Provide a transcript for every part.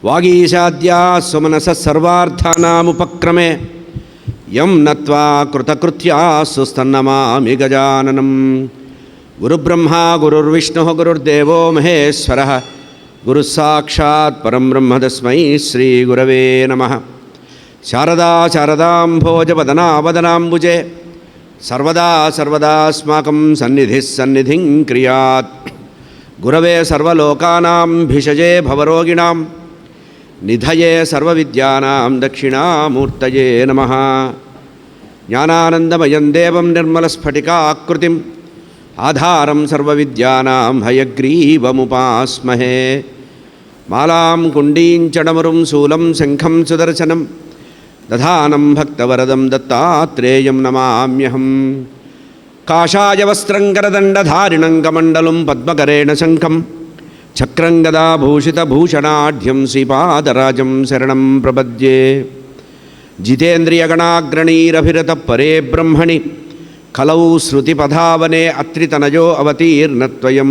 వాగీశాద్యా సుమనస సర్వార్థానాముపక్రమే యం నత్వా కృతకృత్యా సుస్తన్నమామి గజాననం. గురుబ్రహ్మా గురుర్విష్ణుః గురుర్దేవో మహేశ్వరః గురుస్సాక్షాత్ పరం బ్రహ్మ తస్మై శ్రీ గురవే నమః. శారదా శారదాంభోజవదనావదనాంబుజే సర్వదా సర్వదాస్మాకం సన్నిధిః సన్నిధిం క్రియాత్. గురవే సర్వలోకానాం భిషజే భవరోగిణాం నిధయే సర్వవిద్యానాం దక్షిణామూర్తయే నమః. జ్ఞానానందమయం దేవం నిర్మలస్ఫటికాకృతిం ఆధారం సర్వవిద్యానాం హయగ్రీవముపాస్మహే. మాలాం కుండీం చడమరుం శూలం శంఖం సుదర్శనం దధానం భక్తవరదం దత్తాత్రేయం నమామ్యహం. కాషాయ వస్త్రం కరదండధారిణం కమండలం పద్మకరేణ శంఖం చక్రం గదాభూషితభూషణాఢ్యం శ్రీపాదరాజం శరణం ప్రపద్యే. జితేంద్రియగణాగ్రణీరభిరత పరే బ్రహ్మణి కలౌ శృతిపధావనే అత్రితనయో అవతీర్ణత్వయం.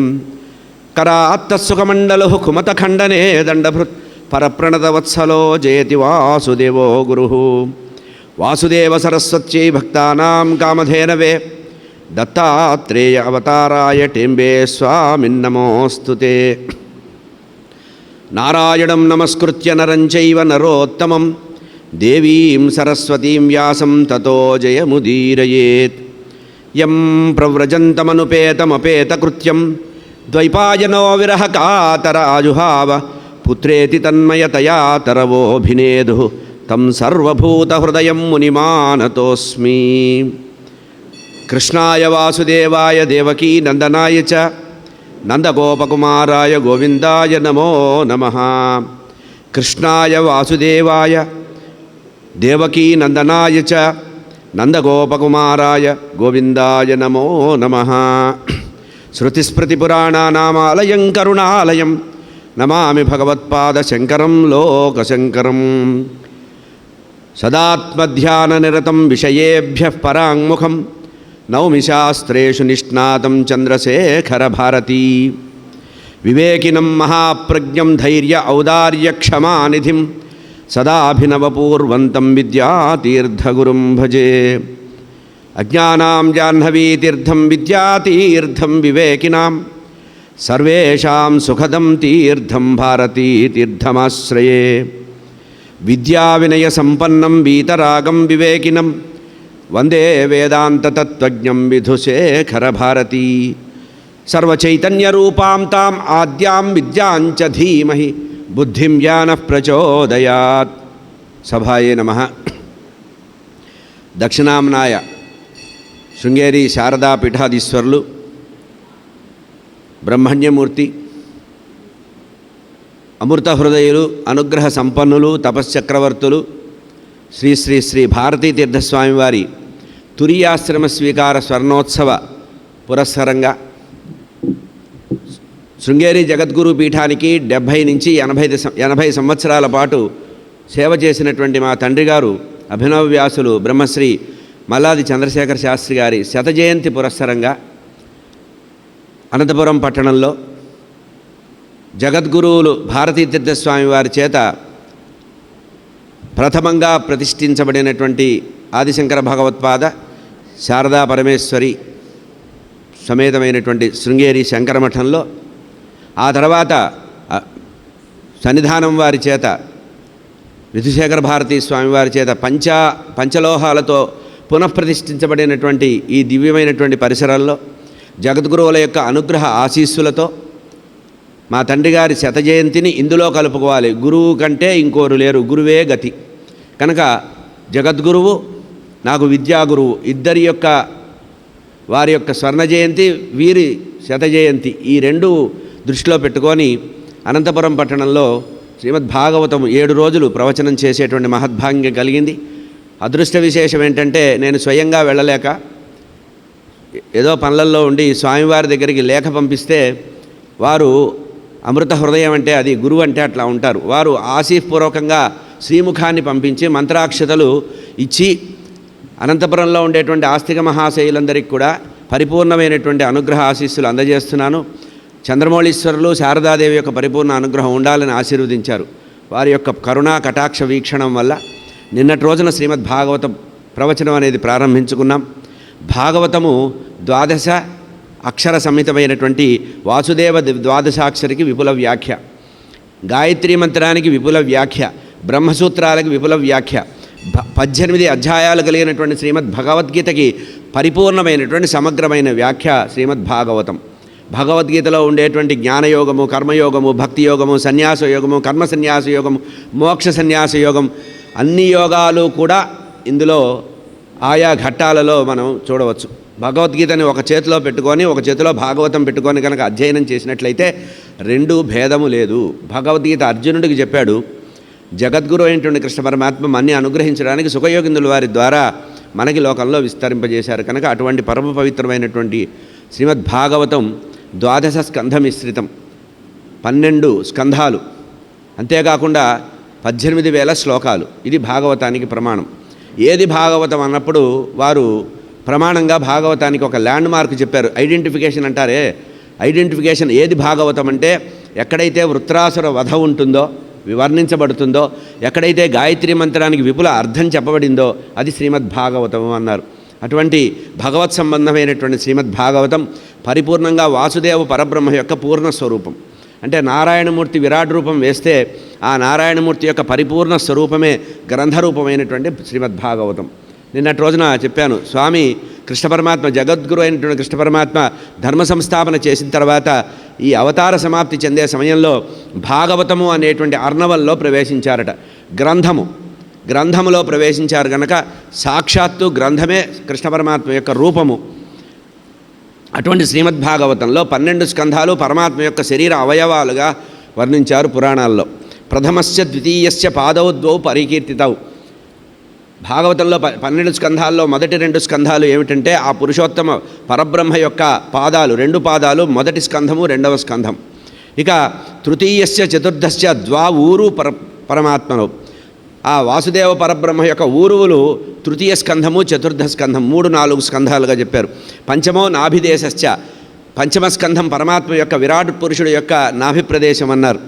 కరాత్తసుఖమండలు కుమతఖండనే దండభృత్ పరప్రణతవత్సలో జయతి వాసుదేవో గురుః. వాసుదేవ సరస్వత్యై భక్తానాం కామధేనవే దత్తాత్రేయ అవతారాయ టెంబే స్వామిన్నమోస్తుతే. నారాయణం నమస్కృత్య నరం చైవ నరోత్తమం దేవీం సరస్వతీం వ్యాసం తతో జయముదీరయేత్. యం ప్రవ్రజంతమనుపేతమపేతకృత్యం ద్వైపాయనో విరహకాతరాజుహావ పుత్రేతి తన్మయతయా తరవోభినేదుః తం సర్వభూతహృదయం మునిమానతోస్మి. కృష్ణాయ వాసుదేవాయ దేవకీ నందనాయ చ నందగోపకుమారాయ గోవిందాయ నమో నమః. కృష్ణాయ వాసుదేవాయ దేవకీ నందనాయ చ నందగోపకుమారాయ గోవిందాయ నమో నమః. శృతిస్మృతిపురాణానామాలయం కరుణాలయం నమామి భగవత్పాదశంకరం లోకశంకరం. సదాత్మధ్యాననిరతం విషయేభ్యః పరాంగుఖం నౌమి శాస్త్రేషు నిష్ణాతం చంద్రశేఖరభారతీ. వివేకినం మహాప్రజ్ఞం ధైర్య ఔదార్యక్షమానిధిం సదాభినవపూర్వంతం విద్యాతీర్థగురుం భజే. అజ్ఞానాం జాహ్నవీతీర్థం విద్యాతీర్థం వివేకినాం సర్వేషాం సుఖదం తీర్థం భారతీతీర్థమాశ్రయే. విద్యావినయసంపన్నం వీతరాగం వివేకినం వందే వేదాంతతత్త్వజ్ఞం విధుశేఖరభారతీ. సర్వచైతన్యరూపాం తాం ఆద్యాం విద్యాంచ ధీమహి బుద్ధిం జ్ఞానః ప్రచోదయాత్. సభాయే నమః. దక్షిణామ్నాయ శృంగేరి శారదా పీఠాధీశ్వరులు బ్రహ్మణ్యమూర్తి అమృత హృదయులు అనుగ్రహ సంపన్నులు తపశ్చక్రవర్తులు శ్రీ శ్రీ శ్రీ భారతీ తీర్థస్వామి వారి తురీయాశ్రమ స్వీకార స్వర్ణోత్సవ పురస్సరంగా శృంగేరి జగద్గురు పీఠానికి 70 నుంచి 80 సంవత్సరాల పాటు సేవ చేసినటువంటి మా తండ్రి గారు అభినవ వ్యాసులు బ్రహ్మశ్రీ మల్లాది చంద్రశేఖర శాస్త్రి గారి శతజయంతి పురస్సరంగా అనంతపురం పట్టణంలో జగద్గురువులు భారతీ తీర్థస్వామి వారి చేత ప్రథమంగా ప్రతిష్ఠించబడినటువంటి ఆదిశంకర భగవత్పాద శారదా పరమేశ్వరి సమేతమైనటువంటి శృంగేరి శంకరమఠంలో, ఆ తర్వాత సన్నిధానం వారి చేత విధుశేఖర భారతీ స్వామివారి చేత పంచలోహాలతో పునఃప్రతిష్ఠించబడినటువంటి ఈ దివ్యమైనటువంటి పరిసరాల్లో జగద్గురువుల యొక్క అనుగ్రహ ఆశీస్సులతో మా తండ్రి గారి శతజయంతిని ఇందులో కలుపుకోవాలి. గురువు కంటే ఇంకోరు లేరు, గురువే గతి. కనుక జగద్గురువు, నాకు విద్యాగురువు ఇద్దరి యొక్క వారి యొక్క స్వర్ణ జయంతి, వీరి శతజయంతి, ఈ రెండు దృష్టిలో పెట్టుకొని అనంతపురం పట్టణంలో శ్రీమద్భాగవతం 7 రోజులు ప్రవచనం చేసేటువంటి మహద్భాగ్యం కలిగింది. అదృష్ట విశేషం ఏంటంటే నేను స్వయంగా వెళ్ళలేక ఏదో పనులలో ఉండి స్వామివారి దగ్గరికి లేఖ పంపిస్తే వారు అమృత హృదయం అంటే అది గురువు అంటే అట్లా ఉంటారు. వారు ఆశీపూర్వకంగా శ్రీముఖాన్ని పంపించి మంత్రాక్షతలు ఇచ్చి అనంతపురంలో ఉండేటువంటి ఆస్తిక మహాశయులందరికీ కూడా పరిపూర్ణమైనటువంటి అనుగ్రహ ఆశీస్సులు అందజేస్తున్నాను. చంద్రమౌళీశ్వరులు శారదాదేవి యొక్క పరిపూర్ణ అనుగ్రహం ఉండాలని ఆశీర్వదించారు. వారి యొక్క కరుణా కటాక్ష వీక్షణం వల్ల నిన్నటి రోజున శ్రీమద్ భాగవతం ప్రవచనం అనేది ప్రారంభించుకున్నాం. భాగవతము 12 అక్షర సమితమైనటువంటి వాసుదేవ ద్వాదశాక్షరికి విపుల వ్యాఖ్య, గాయత్రీ మంత్రానికి విపుల వ్యాఖ్య, బ్రహ్మసూత్రాలకు విపుల వ్యాఖ్య, 18 అధ్యాయాలు కలిగినటువంటి శ్రీమద్ భగవద్గీతకి పరిపూర్ణమైనటువంటి సమగ్రమైన వ్యాఖ్య శ్రీమద్ భాగవతం. భగవద్గీతలో ఉండేటువంటి జ్ఞానయోగము, కర్మయోగము, భక్తి యోగము, సన్యాస యోగము, కర్మ సన్యాస యోగము, మోక్ష సన్యాస యోగం, అన్ని యోగాలు కూడా ఇందులో ఆయా ఘట్టాలలో మనం చూడవచ్చు. భగవద్గీతని ఒక చేతిలో పెట్టుకొని ఒక చేతిలో భాగవతం పెట్టుకొని కనుక అధ్యయనం చేసినట్లయితే రెండూ భేదము లేదు. భగవద్గీత అర్జునుడికి చెప్పాడు, జగద్గురు అయినటువంటి కృష్ణ పరమాత్మ మన్ని అనుగ్రహించడానికి సుఖయోగిందుల వారి ద్వారా మనకి లోకంలో విస్తరింపజేశారు కనుక అటువంటి పరమ పవిత్రమైనటువంటి శ్రీమద్ భాగవతం 12 స్కంధ మిశ్రితం, 12 స్కంధాలు, అంతేకాకుండా 18,000 శ్లోకాలు. ఇది భాగవతానికి ప్రమాణం. ఏది భాగవతం అన్నప్పుడు వారు ప్రమాణంగా భాగవతానికి ఒక ల్యాండ్ మార్క్ చెప్పారు. ఐడెంటిఫికేషన్ అంటారే, ఐడెంటిఫికేషన్ ఏది భాగవతం అంటే ఎక్కడైతే వృత్రాసుర వధ ఉంటుందో, వివర్ణించబడుతుందో, ఎక్కడైతే గాయత్రీ మంత్రానికి విపుల అర్థం చెప్పబడిందో అది శ్రీమద్ భాగవతం అన్నారు. అటువంటి భగవత్ సంబంధమైనటువంటి శ్రీమద్ భాగవతం పరిపూర్ణంగా వాసుదేవ పరబ్రహ్మ యొక్క పూర్ణ స్వరూపం. అంటే నారాయణమూర్తి విరాట్ రూపం వేస్తే ఆ నారాయణమూర్తి యొక్క పరిపూర్ణ స్వరూపమే గ్రంథరూపమైనటువంటి శ్రీమద్ భాగవతం. నిన్నటి రోజున చెప్పాను, స్వామి కృష్ణ పరమాత్మ జగద్గురు అయినటువంటి కృష్ణ పరమాత్మ ధర్మ సంస్థాపన చేసిన తర్వాత ఈ అవతార సమాప్తి చెందే సమయంలో భాగవతము అనేటువంటి అర్ణవంలో ప్రవేశించారట. గ్రంథములో ప్రవేశించారు కనుక సాక్షాత్తు గ్రంథమే కృష్ణ పరమాత్మ యొక్క రూపము. అటువంటి శ్రీమద్ భాగవతంలో 12 స్కంధాలు పరమాత్మ యొక్క శరీర అవయవాలుగా వర్ణించారు పురాణాల్లో. ప్రథమస్య ద్వితీయస్య పాదౌ ద్వౌ పరికీర్తితౌ. భాగవతంలో 12 స్కంధాల్లో మొదటి 2 స్కంధాలు ఏమిటంటే ఆ పురుషోత్తమ పరబ్రహ్మ యొక్క పాదాలు, 2 పాదాలు, మొదటి స్కంధము, 2వ స్కంధం. ఇక తృతీయస్య చతుర్థస్య ద్వా ఊరు పరమాత్మను. ఆ వాసుదేవ పరబ్రహ్మ యొక్క ఊరువులు తృతీయ స్కంధము, చతుర్థ స్కంధం, 3-4 స్కంధాలుగా చెప్పారు. పంచమో నాభిదేశశ్చ, పంచమ స్కంధం పరమాత్మ యొక్క విరాట్ పురుషుడు యొక్క నాభిప్రదేశం అన్నారు.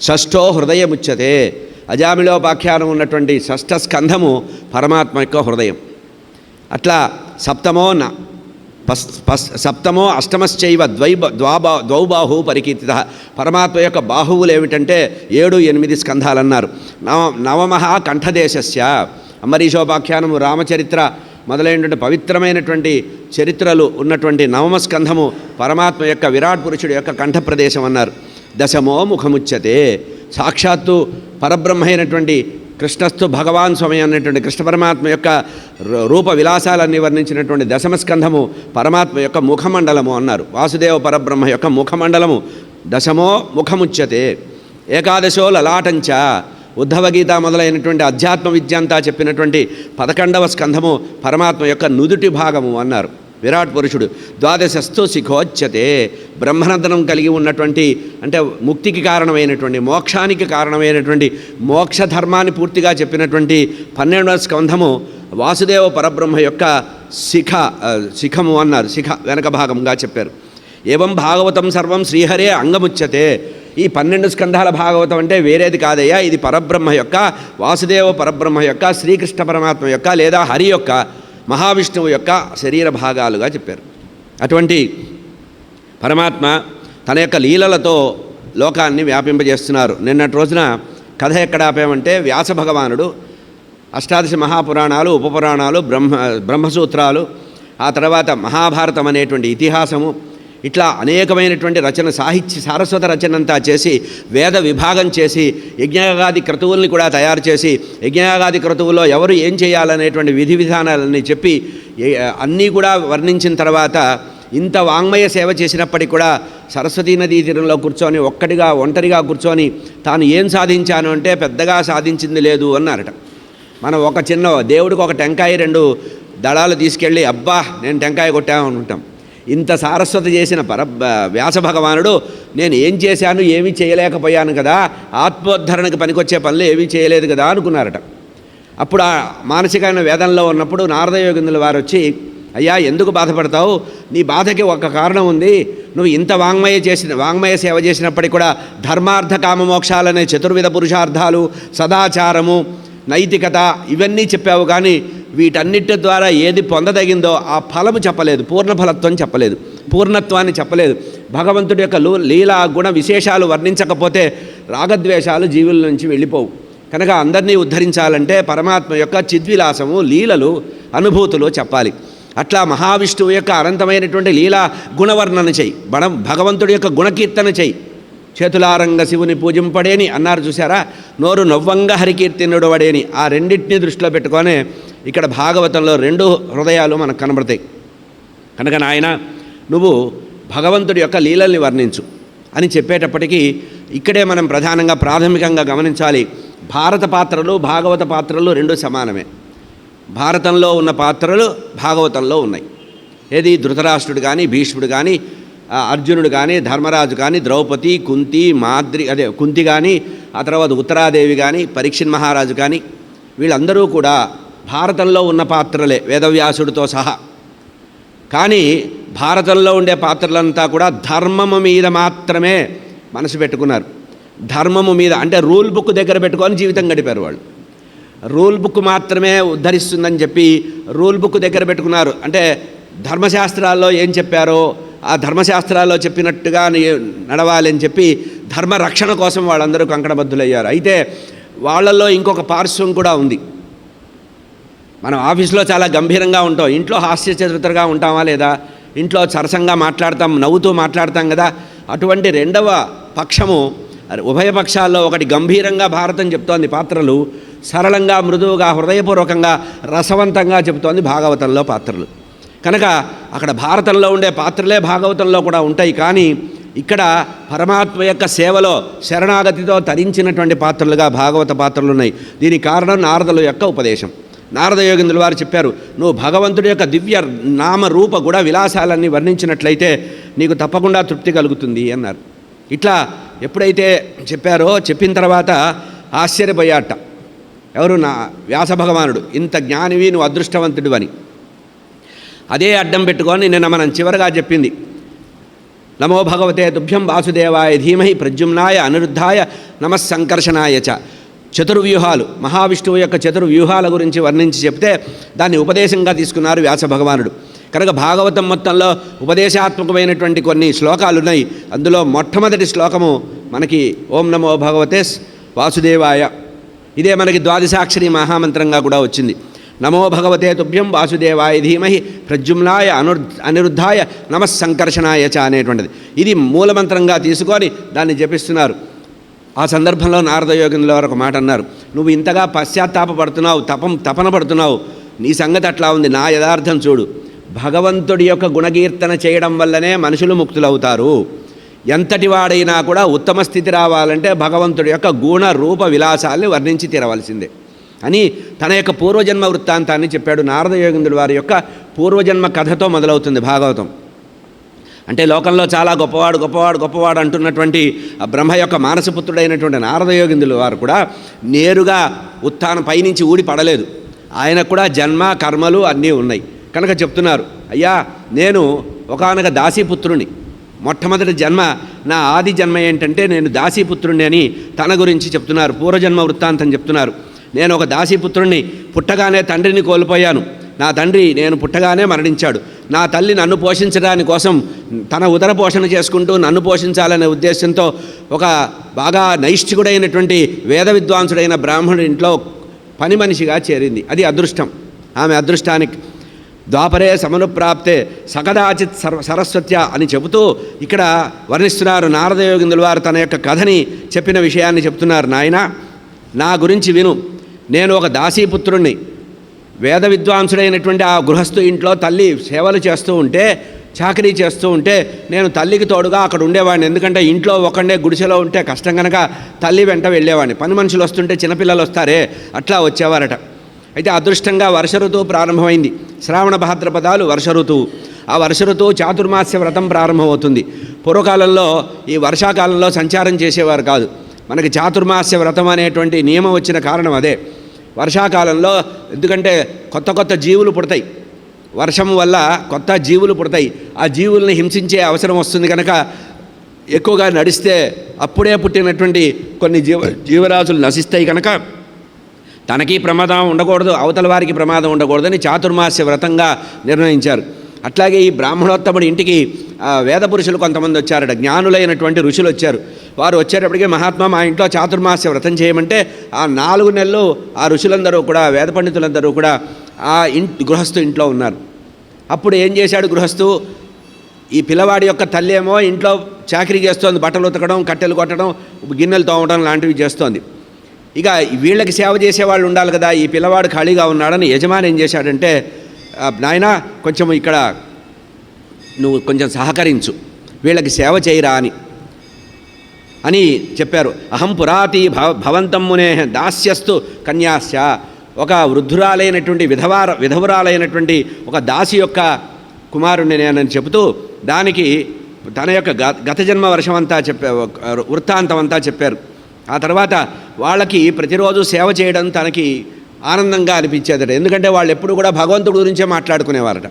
షష్ఠో హృదయముచ్యతే, అజామిళోపాఖ్యానం ఉన్నటువంటి షష్ఠ స్కంధము పరమాత్మ యొక్క హృదయం. అట్లా సప్తమో అష్టమశ్చైవ ద్వౌబాహు పరికీర్తిత. పరమాత్మ యొక్క బాహువులు ఏమిటంటే 7-8 స్కంధాలన్నారు. నవమః కంఠదేశస్య, అంబరీషోపాఖ్యానము, రామచరిత్ర మొదలైనటువంటి పవిత్రమైనటువంటి చరిత్రలు ఉన్నటువంటి 9వ స్కంధము పరమాత్మ యొక్క విరాట్ పురుషుడు యొక్క కంఠప్రదేశం అన్నారు. దశమో ముఖముచ్యతే, సాక్షాత్తు పరబ్రహ్మ అయినటువంటి కృష్ణస్థు భగవాన్ స్వామి అన్నటువంటి కృష్ణ పరమాత్మ యొక్క రూప విలాసాలన్నీ వర్ణించినటువంటి 10వ స్కంధము పరమాత్మ యొక్క ముఖమండలము అన్నారు. వాసుదేవ పరబ్రహ్మ యొక్క ముఖమండలము. దశమో ముఖముచ్యతే. ఏకాదశో లలాటంచ, ఉద్ధవగీత మొదలైనటువంటి అధ్యాత్మ విద్య అంతా చెప్పినటువంటి 11వ స్కంధము పరమాత్మ యొక్క నుదుటి భాగము అన్నారు. విరాట్ పురుషుడు. ద్వాదశస్థు శిఖోచ్యతే, బ్రహ్మనందనం కలిగి ఉన్నటువంటి, అంటే ముక్తికి కారణమైనటువంటి, మోక్షానికి కారణమైనటువంటి, మోక్ష ధర్మాన్ని పూర్తిగా చెప్పినటువంటి 12వ స్కంధము వాసుదేవ పరబ్రహ్మ యొక్క శిఖము అన్నారు. శిఖ వెనక భాగంగా చెప్పారు. ఏవం భాగవతం సర్వం శ్రీహరే అంగముచ్యతే. ఈ 12 స్కంధాల భాగవతం అంటే వేరేది కాదయ్యా, ఇది పరబ్రహ్మ యొక్క, వాసుదేవ పరబ్రహ్మ యొక్క, శ్రీకృష్ణ పరమాత్మ యొక్క లేదా హరి యొక్క, మహావిష్ణువు యొక్క శరీర భాగాలుగా చెప్పారు. అటువంటి పరమాత్మ తన యొక్క లీలలతో లోకాన్ని వ్యాపింపజేస్తున్నారు. నిన్నటి రోజున కథ ఎక్కడ ఆపామంటే, వ్యాస భగవానుడు అష్టాదశ మహాపురాణాలు, ఉపపురాణాలు, బ్రహ్మసూత్రాలు, ఆ తర్వాత మహాభారతం అనేటువంటి ఇతిహాసము, ఇట్లా అనేకమైనటువంటి రచన, సాహిత్య సారస్వత రచన అంతా చేసి వేద విభాగం చేసి యజ్ఞయాగాది క్రతువుల్ని కూడా తయారు చేసి యజ్ఞయాగాది క్రతువుల్లో ఎవరు ఏం చేయాలనేటువంటి విధి విధానాలన్నీ చెప్పి అన్నీ కూడా వర్ణించిన తర్వాత ఇంత వాంగ్మయ సేవ చేసినప్పటికీ కూడా సరస్వతీ నదీ తీరంలో కూర్చొని ఒంటరిగా కూర్చొని తాను ఏం సాధించాను అంటే పెద్దగా సాధించింది లేదు అన్నారట. మనం ఒక చిన్న దేవుడికి ఒక టెంకాయ 2 దళాలు తీసుకెళ్ళి అబ్బా నేను టెంకాయ కొట్టామనుకుంటాం. ఇంత సారస్వత చేసిన వ్యాస భగవానుడు నేను ఏం చేశాను, ఏమీ చేయలేకపోయాను కదా, ఆత్మోద్ధరణకు పనికొచ్చే పనులు ఏమీ చేయలేదు కదా అనుకున్నారట. అప్పుడు ఆ మానసికమైన వేదనలో ఉన్నప్పుడు నారద యోగిందుల వారు వచ్చి, అయ్యా ఎందుకు బాధపడతావు, నీ బాధకి ఒక కారణం ఉంది, నువ్వు ఇంత వాంగ్మయ సేవ చేసినప్పటికీ కూడా ధర్మార్థ కామ మోక్షాలనే చతుర్విధ పురుషార్థాలు, సదాచారము, నైతికత ఇవన్నీ చెప్పావు, కానీ వీటన్నిటి ద్వారా ఏది పొందదగిందో ఆ ఫలము చెప్పలేదు, పూర్ణఫలత్వం చెప్పలేదు, పూర్ణత్వాన్ని చెప్పలేదు. భగవంతుడి యొక్క లీలా గుణ విశేషాలు వర్ణించకపోతే రాగద్వేషాలు జీవుల నుంచి వెళ్ళిపోవు. కనుక అందరినీ ఉద్ధరించాలంటే పరమాత్మ యొక్క చిద్విలాసము, లీలలు, అనుభూతులు చెప్పాలి. అట్లా మహావిష్ణువు యొక్క అనంతమైనటువంటి లీలా గుణవర్ణన చెయ్యి, భగవంతుడి యొక్క గుణకీర్తన చెయ్యి. చేతులారంగ శివుని పూజింపడేని అన్నారు చూసారా, నోరు నవ్వంగా హరికీర్తనుడు వడేని. ఆ రెండింటినీ దృష్టిలో పెట్టుకొని ఇక్కడ భాగవతంలో 2 హృదయాలు మనకు కనబడతాయి. కనుక నాయన నువ్వు భగవంతుడి యొక్క లీలల్ని వర్ణించు అని చెప్పేటప్పటికీ ఇక్కడే మనం ప్రధానంగా ప్రాథమికంగా గమనించాలి, భారత పాత్రలు భాగవత పాత్రలు 2 సమానమే. భారతంలో ఉన్న పాత్రలు భాగవతంలో ఉన్నాయి. ఏది ధృతరాష్ట్రుడు కానీ, భీష్ముడు కానీ, అర్జునుడు కానీ, ధర్మరాజు కానీ, ద్రౌపది, కుంతి కానీ, ఆ తర్వాత ఉత్తరాదేవి కానీ, పరీక్షిత్ మహారాజు కానీ, వీళ్ళందరూ కూడా భారతంలో ఉన్న పాత్రలే వేదవ్యాసుడితో సహా. కానీ భారతంలో ఉండే పాత్రలంతా కూడా ధర్మము మీద మాత్రమే మనసు పెట్టుకున్నారు. ధర్మము మీద అంటే రూల్ బుక్ దగ్గర పెట్టుకొని జీవితం గడిపారు వాళ్ళు. రూల్ బుక్ మాత్రమే ఉద్ధరిస్తుందని చెప్పి రూల్ బుక్ దగ్గర పెట్టుకున్నారు. అంటే ధర్మశాస్త్రాల్లో ఏం చెప్పారో ఆ ధర్మశాస్త్రాల్లో చెప్పినట్టుగా నడవాలి అని చెప్పి ధర్మ రక్షణ కోసం వాళ్ళందరూ కంకణబద్ధులయ్యారు. అయితే వాళ్ళల్లో ఇంకొక పార్శ్వం కూడా ఉంది. మనం ఆఫీస్లో చాలా గంభీరంగా ఉంటాం, ఇంట్లో హాస్యచతురతగా ఉంటామా లేదా, ఇంట్లో సరసంగా మాట్లాడతాం, నవ్వుతూ మాట్లాడతాం కదా. అటువంటి 2వ పక్షము ఉభయ పక్షాల్లో ఒకటి గంభీరంగా భారతం చెప్తోంది పాత్రలు, సరళంగా మృదువుగా హృదయపూర్వకంగా రసవంతంగా చెబుతోంది భాగవతంలో పాత్రలు. కనుక అక్కడ భారతంలో ఉండే పాత్రలే భాగవతంలో కూడా ఉంటాయి. కానీ ఇక్కడ పరమాత్మ యొక్క సేవలో శరణాగతితో తరించినటువంటి పాత్రలుగా భాగవత పాత్రలు ఉన్నాయి. దీనికి కారణం నారదుల యొక్క ఉపదేశం. నారద యోగేంద్రుల వారు చెప్పారు, నువ్వు భగవంతుడి యొక్క దివ్య నామరూప గుణ విలాసాలన్నీ వర్ణించినట్లయితే నీకు తప్పకుండా తృప్తి కలుగుతుంది అన్నారు. ఇట్లా ఎప్పుడైతే చెప్పారో చెప్పిన తర్వాత ఆశ్చర్యపోయాట. ఎవరు? నా వ్యాస భగవానుడు. ఇంత జ్ఞానివి, నువ్వు అదృష్టవంతుడు అని. అదే అడ్డం పెట్టుకొని నిన్న మనం చివరగా చెప్పింది, నమో భగవతే తుభ్యం వాసుదేవాయ ధీమహి ప్రద్యుమ్నాయ అనిరుద్ధాయ నమస్సంకర్షణాయ చ. చతుర్వ్యూహాలు, మహావిష్ణువు యొక్క చతుర్వ్యూహాల గురించి వర్ణించి చెప్తే దాన్ని ఉపదేశంగా తీసుకున్నారు వ్యాస భగవానుడు. కనుక భాగవతం మొత్తంలో ఉపదేశాత్మకమైనటువంటి కొన్ని శ్లోకాలు ఉన్నాయి. అందులో మొట్టమొదటి శ్లోకము మనకి ఓం నమో భగవతే వాసుదేవాయ. ఇదే మనకి ద్వాదశాక్షరి మహామంత్రంగా కూడా వచ్చింది. నమో భగవతే తుభ్యం వాసుదేవాయ ధీమహి ప్రద్యుమ్నాయ అనిరుద్ధాయ నమస్సంకర్షణాయ చ అనేటువంటిది. ఇది మూలమంత్రంగా తీసుకొని దాన్ని జపిస్తున్నారు. ఆ సందర్భంలో నారద యోగేంద్రుల వారు ఒక మాట అన్నారు, నువ్వు ఇంతగా పశ్చాత్తాపడుతున్నావు, తపన పడుతున్నావు, నీ సంగతి అట్లా ఉంది, నా యథార్థం చూడు. భగవంతుడి యొక్క గుణకీర్తన చేయడం వల్లనే మనుషులు ముక్తులవుతారు. ఎంతటి వాడైనా కూడా ఉత్తమ స్థితి రావాలంటే భగవంతుడి యొక్క గుణ రూప విలాసాల్ని వర్ణించి తీరవలసిందే అని తన యొక్క పూర్వజన్మ వృత్తాంతాన్ని చెప్పాడు. నారద యోగేంద్రుల వారి యొక్క పూర్వజన్మ కథతో మొదలవుతుంది భాగవతం. అంటే లోకంలో చాలా గొప్పవాడు అంటున్నటువంటి ఆ బ్రహ్మ యొక్క మానసపుత్రుడైనటువంటి నారద యోగేంద్రుల వారు కూడా నేరుగా ఉత్థానం పైనుంచి ఊడి పడలేదు. ఆయనకు కూడా జన్మ కర్మలు అన్నీ ఉన్నాయి. కనుక చెప్తున్నారు, అయ్యా నేను ఒకానొక దాసీపుత్రుని, మొట్టమొదటి జన్మ నా ఆది జన్మ ఏంటంటే నేను దాసీపుత్రుణ్ణి అని తన గురించి చెప్తున్నారు. పూర్వజన్మ వృత్తాంతం చెప్తున్నారు. నేను ఒక దాసీపుత్రుణ్ణి, పుట్టగానే తండ్రిని కోల్పోయాను. నా తండ్రి నేను పుట్టగానే మరణించాడు. నా తల్లి నన్ను పోషించడానికి కోసం తన ఉదర పోషణ చేసుకుంటూ నన్ను పోషించాలనే ఉద్దేశంతో ఒక బాగా నైష్ఠికుడైనటువంటి వేద విద్వాంసుడైన బ్రాహ్మణుడి ఇంట్లో పని మనిషిగా చేరింది. అది అదృష్టం. ఆమె అదృష్టానికి ద్వాపరే సమనుప్రాప్తే సకదాచిత్ సరస్వత్య అని చెబుతూ ఇక్కడ వర్ణిస్తున్నారు. నారద యోగేంద్రుల వారు తన యొక్క కథని చెప్పిన విషయాన్ని చెప్తున్నారు. నాయన, నా గురించి విను. నేను ఒక దాసీపుత్రుణ్ణి. వేద విద్వాంసుడైనటువంటి ఆ గృహస్థు ఇంట్లో తల్లి సేవలు చేస్తూ ఉంటే, చాకరీ చేస్తూ ఉంటే నేను తల్లికి తోడుగా అక్కడ ఉండేవాడిని. ఎందుకంటే ఇంట్లో ఒకడే గుడిసెలో ఉంటే కష్టం కనుక తల్లి వెంట వెళ్ళేవాడిని. పని మనుషులు వస్తుంటే చిన్నపిల్లలు వస్తారే, అట్లా వచ్చేవారట. అయితే అదృష్టంగా వర్ష ఋతువు ప్రారంభమైంది. శ్రావణ భాద్రపదాలు వర్ష ఋతువు. ఆ వర్ష ఋతువు చాతుర్మాస్య వ్రతం ప్రారంభమవుతుంది. పూర్వకాలంలో ఈ వర్షాకాలంలో సంచారం చేసేవారు కాదు. మనకి చాతుర్మాస్య వ్రతం అనేటువంటి నియమం వచ్చిన కారణం అదే. వర్షాకాలంలో ఎందుకంటే కొత్త జీవులు పుడతాయి. వర్షం వల్ల కొత్త జీవులు పుడతాయి. ఆ జీవుల్ని హింసించే అవసరం వస్తుంది కనుక ఎక్కువగా నడిస్తే అప్పుడే పుట్టినటువంటి కొన్ని జీవరాశులు నశిస్తాయి కనుక తనకి ప్రమాదం ఉండకూడదు, అవతల వారికి ప్రమాదం ఉండకూడదని చాతుర్మాస్య వ్రతంగా నిర్ణయించారు. అట్లాగే ఈ బ్రాహ్మణోత్తముడి ఇంటికి వేద పురుషులు కొంతమంది వచ్చారట, జ్ఞానులైనటువంటి ఋషులు వచ్చారు. వారు వచ్చేటప్పటికే మహాత్మా మా ఇంట్లో చాతుర్మాస్య వ్రతం చేయమంటే ఆ 4 నెలలు ఆ ఋషులందరూ కూడా, వేద పండితులందరూ కూడా ఆ గృహస్థు ఇంట్లో ఉన్నారు. అప్పుడు ఏం చేశాడు గృహస్థు, ఈ పిల్లవాడి యొక్క తల్లి ఏమో ఇంట్లో చాకరీ చేస్తోంది, బట్టలు ఉతకడం, కట్టెలు కొట్టడం, గిన్నెలు తోమడం లాంటివి చేస్తోంది. ఇక వీళ్ళకి సేవ చేసేవాళ్ళు ఉండాలి కదా, ఈ పిల్లవాడు ఖాళీగా ఉన్నాడని యజమాని ఏం చేశాడంటే, నాయనా కొంచెం ఇక్కడ నువ్వు కొంచెం సహకరించు, వీళ్ళకి సేవ చేయరా అని చెప్పారు. అహం పురాతి భవంతం మునే దాస్యస్తు కన్యాస్య, ఒక వృద్ధురాలైనటువంటి విధవరాలైనటువంటి ఒక దాసి యొక్క కుమారుణ్ణి నేనని చెబుతూ దానికి తన యొక్క గత జన్మ వర్షమంతా వృత్తాంతం అంతా చెప్పారు. ఆ తర్వాత వాళ్ళకి ప్రతిరోజు సేవ చేయడం తనకి ఆనందంగా అనిపించేదట. ఎందుకంటే వాళ్ళు ఎప్పుడు కూడా భగవంతుడి గురించే మాట్లాడుకునేవారట.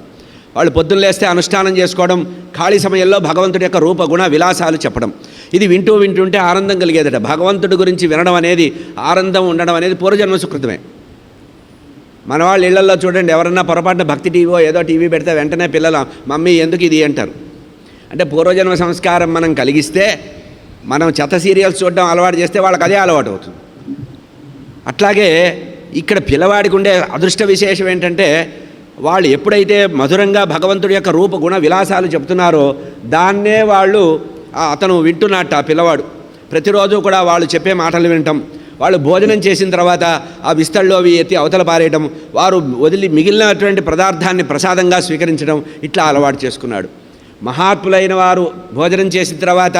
వాళ్ళు పొద్దున్న లేస్తే అనుష్ఠానం చేసుకోవడం, ఖాళీ సమయంలో భగవంతుడి యొక్క రూపగుణ విలాసాలు చెప్పడం, ఇది వింటుంటే ఆనందం కలిగేదట. భగవంతుడి గురించి వినడం అనేది, ఆనందం ఉండడం అనేది పూర్వజన్మ సుకృతమే. మన వాళ్ళ ఇళ్లలో చూడండి, ఎవరన్నా పొరపాటున భక్తి టీవీ ఏదో టీవీ పెడితే వెంటనే పిల్లలు మమ్మీ ఎందుకు ఇది అంటారు. అంటే పూర్వజన్మ సంస్కారం మనం కలిగిస్తే, మనం చెత్త సీరియల్స్ చూడడం అలవాటు చేస్తే వాళ్ళకి అదే అలవాటు అవుతుంది. అట్లాగే ఇక్కడ పిల్లవాడికి ఉండే అదృష్ట విశేషం ఏంటంటే, వాళ్ళు ఎప్పుడైతే మధురంగా భగవంతుడి యొక్క రూపగుణ విలాసాలు చెప్తున్నారో దాన్నే వాళ్ళు అతను వింటున్నట్టు ఆ పిల్లవాడు ప్రతిరోజు కూడా వాళ్ళు చెప్పే మాటలు వినటం, వాళ్ళు భోజనం చేసిన తర్వాత ఆ విస్తళ్ళలో అవి ఎత్తి అవతల పారేయడం, వారు వదిలి మిగిలినటువంటి పదార్థాన్ని ప్రసాదంగా స్వీకరించడం, ఇట్లా అలవాటు చేసుకున్నాడు. మహాత్ములైన వారు భోజనం చేసిన తర్వాత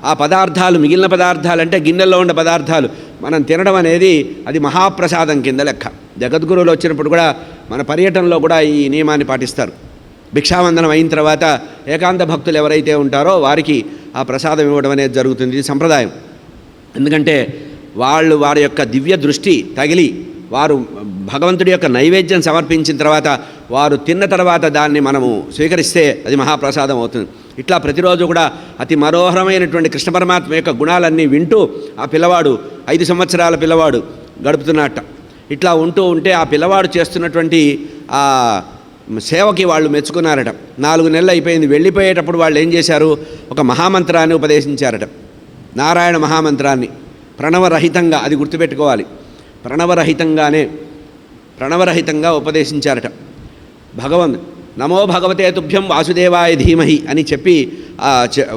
ఆ పదార్థాలు, మిగిలిన పదార్థాలు అంటే గిన్నెల్లో ఉన్న పదార్థాలు మనం తినడం అనేది అది మహాప్రసాదం కింద లెక్క. జగద్గురువులు వచ్చినప్పుడు కూడా మన పర్యటనలో కూడా ఈ నియమాన్ని పాటిస్తారు. భిక్షావందనం అయిన తర్వాత ఏకాంత భక్తులు ఎవరైతే ఉంటారో వారికి ఆ ప్రసాదం ఇవ్వడం అనేది జరుగుతుంది. ఇది సంప్రదాయం. ఎందుకంటే వారి యొక్క దివ్య దృష్టి తగిలి వారు భగవంతుడి యొక్క నైవేద్యం సమర్పించిన తర్వాత వారు తిన్న తర్వాత దాన్ని మనము స్వీకరిస్తే అది మహాప్రసాదం అవుతుంది. ఇట్లా ప్రతిరోజు కూడా అతి మనోహరమైనటువంటి కృష్ణ పరమాత్మ యొక్క గుణాలన్నీ వింటూ ఆ పిల్లవాడు 5 సంవత్సరాల పిల్లవాడు గడుపుతున్నట్ట. ఇట్లా ఉంటే ఆ పిల్లవాడు చేస్తున్నటువంటి ఆ సేవకి వాళ్ళు మెచ్చుకున్నారట. 4 నెలలు అయిపోయింది. వెళ్ళిపోయేటప్పుడు వాళ్ళు ఏం చేశారు, ఒక మహామంత్రాన్ని ఉపదేశించారట. నారాయణ మహామంత్రాన్ని ప్రణవరహితంగా, అది గుర్తుపెట్టుకోవాలి, ప్రణవరహితంగా ఉపదేశించారట. నమో భగవతే తుభ్యం వాసుదేవాయ ధీమహి అని చెప్పి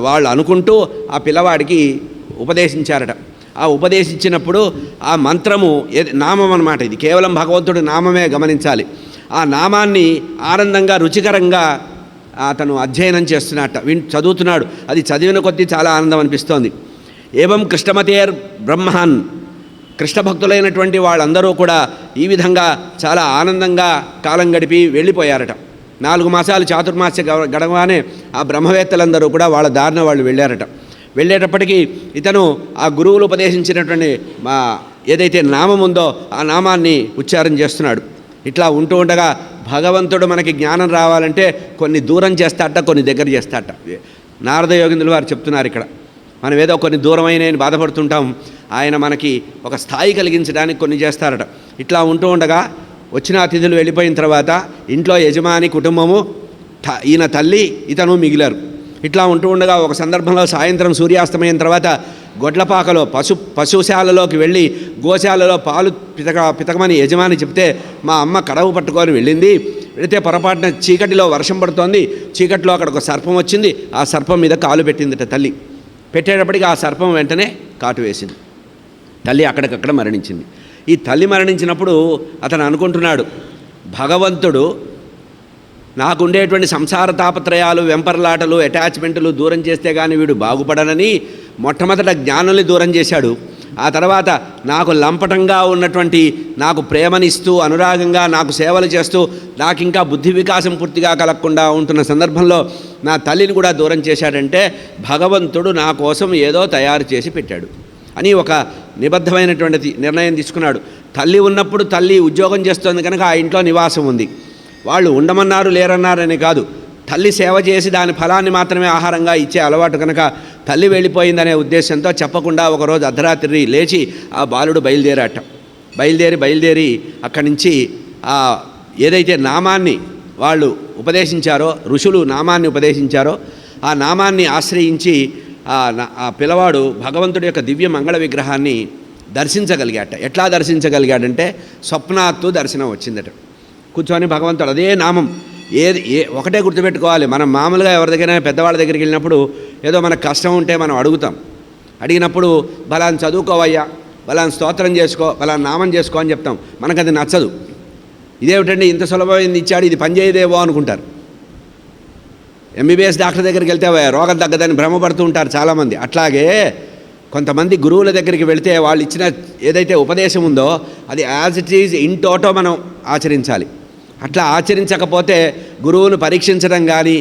వాళ్ళు అనుకుంటూ ఆ పిల్లవాడికి ఉపదేశించారట. ఆ ఉపదేశించినప్పుడు ఆ మంత్రము నామం అన్నమాట, ఇది కేవలం భగవంతుడి నామమే గమనించాలి. ఆ నామాన్ని ఆనందంగా రుచికరంగా అతను అధ్యయనం చేస్తున్నట్ట, చదువుతున్నాడు. అది చదివిన కొద్దీ చాలా ఆనందం అనిపిస్తోంది. ఏవం కృష్ణమతేర్ బ్రహ్మన్, కృష్ణ భక్తులైనటువంటి వాళ్ళందరూ కూడా ఈ విధంగా చాలా ఆనందంగా కాలం గడిపి వెళ్ళిపోయారట. 4 మాసాలు చాతుర్మాస్య గడవగానే ఆ బ్రహ్మవేత్తలందరూ కూడా వాళ్ళ దారిన వాళ్ళు వెళ్ళారట. వెళ్ళేటప్పటికీ ఇతను ఆ గురువులు ఉపదేశించినటువంటి ఏదైతే నామం ఉందో ఆ నామాన్ని ఉచ్చారణ చేస్తున్నాడు. ఇట్లా ఉండగా భగవంతుడు మనకి జ్ఞానం రావాలంటే కొన్ని దూరం చేస్తాట, కొన్ని దగ్గర చేస్తాట. నారద యోగిందులు వారు చెప్తున్నారు ఇక్కడ, మనం ఏదో కొన్ని దూరమైన బాధపడుతుంటాం, ఆయన మనకి ఒక స్థాయి కలిగించడానికి కొన్ని చేస్తారట. ఇట్లా ఉండగా వచ్చిన అతిథులు వెళ్ళిపోయిన తర్వాత ఇంట్లో యజమాని కుటుంబము, ఈయన తల్లి, ఇతను మిగిలారు. ఇట్లా ఉండగా ఒక సందర్భంలో సాయంత్రం సూర్యాస్తమయం తర్వాత గొడ్లపాకలో పశుశాలలోకి వెళ్ళి గోశాలలో పాలు పితకమని యజమాని చెప్తే మా అమ్మ కడవు పట్టుకొని వెళ్ళింది. వెళితే పొరపాటున చీకటిలో వర్షం పడుతోంది. చీకటిలో అక్కడ ఒక సర్పం వచ్చింది. ఆ సర్పం మీద కాలు పెట్టిందిట తల్లి. పెట్టేటప్పటికి ఆ సర్పం వెంటనే కాటు వేసింది. తల్లి అక్కడికక్కడ మరణించింది. ఈ తల్లి మరణించినప్పుడు అతను అనుకుంటున్నాడు, భగవంతుడు నాకుండేటువంటి సంసార తాపత్రయాలు, వెంపర్లాటలు, అటాచ్మెంట్లు దూరం చేస్తే కానీ వీడు బాగుపడనని మొట్టమొదట జ్ఞానుల్ని దూరం చేశాడు. ఆ తర్వాత నాకు లంపటంగా ఉన్నటువంటి, నాకు ప్రేమనిస్తూ అనురాగంగా నాకు సేవలు చేస్తూ నాకు ఇంకా బుద్ధి వికాసం పూర్తిగా కలగకుండా ఉంటున్న సందర్భంలో నా తల్లిని కూడా దూరం చేశాడంటే భగవంతుడు నా కోసం ఏదో తయారు చేసి పెట్టాడు అని ఒక నిబద్ధమైనటువంటి నిర్ణయం తీసుకున్నాడు. తల్లి ఉన్నప్పుడు తల్లి ఉద్యోగం చేస్తోంది కనుక ఆ ఇంట్లో నివాసం ఉంది. వాళ్ళు ఉండమన్నారు లేరన్నారని కాదు, తల్లి సేవ చేసి దాని ఫలాన్ని మాత్రమే ఆహారంగా ఇచ్చే అలవాటు కనుక తల్లి వెళ్ళిపోయిందనే ఉద్దేశంతో చెప్పకుండా ఒకరోజు అర్ధరాత్రి లేచి ఆ బాలుడు బయలుదేరి అక్కడి నుంచి ఏదైతే నామాన్ని వాళ్ళు ఉపదేశించారో, ఋషులు నామాన్ని ఉపదేశించారో ఆ నామాన్ని ఆశ్రయించి ఆ పిల్లవాడు భగవంతుడి యొక్క దివ్య మంగళ విగ్రహాన్ని దర్శించగలిగాట. ఎట్లా దర్శించగలిగాడంటే స్వప్నాత్తు దర్శనం వచ్చిందట. కూర్చొని భగవంతుడు అదే నామం ఒకటే గుర్తుపెట్టుకోవాలి. మనం మామూలుగా ఎవరి దగ్గరైనా పెద్దవాళ్ళ దగ్గరికి వెళ్ళినప్పుడు ఏదో మనకు కష్టం ఉంటే మనం అడిగినప్పుడు బలాన్ని చదువుకోవయ్యా, బలాన్ని స్తోత్రం చేసుకో, బలాన్ని నామం చేసుకో అని చెప్తాం. మనకు అది నచ్చదు. ఇదేమిటండి ఇంత సులభమైంది ఇచ్చాడు, ఇది పనిచేయదేవో అనుకుంటారు. ఎంబీబీఎస్ డాక్టర్ దగ్గరికి వెళ్తే రోగం తగ్గదని భ్రమపడుతూ ఉంటారు చాలామంది. అట్లాగే కొంతమంది గురువుల దగ్గరికి వెళితే వాళ్ళు ఇచ్చిన ఏదైతే ఉపదేశం ఉందో అది as it is in toto మనం ఆచరించాలి. అట్లా ఆచరించకపోతే గురువును పరీక్షించడం కానీ,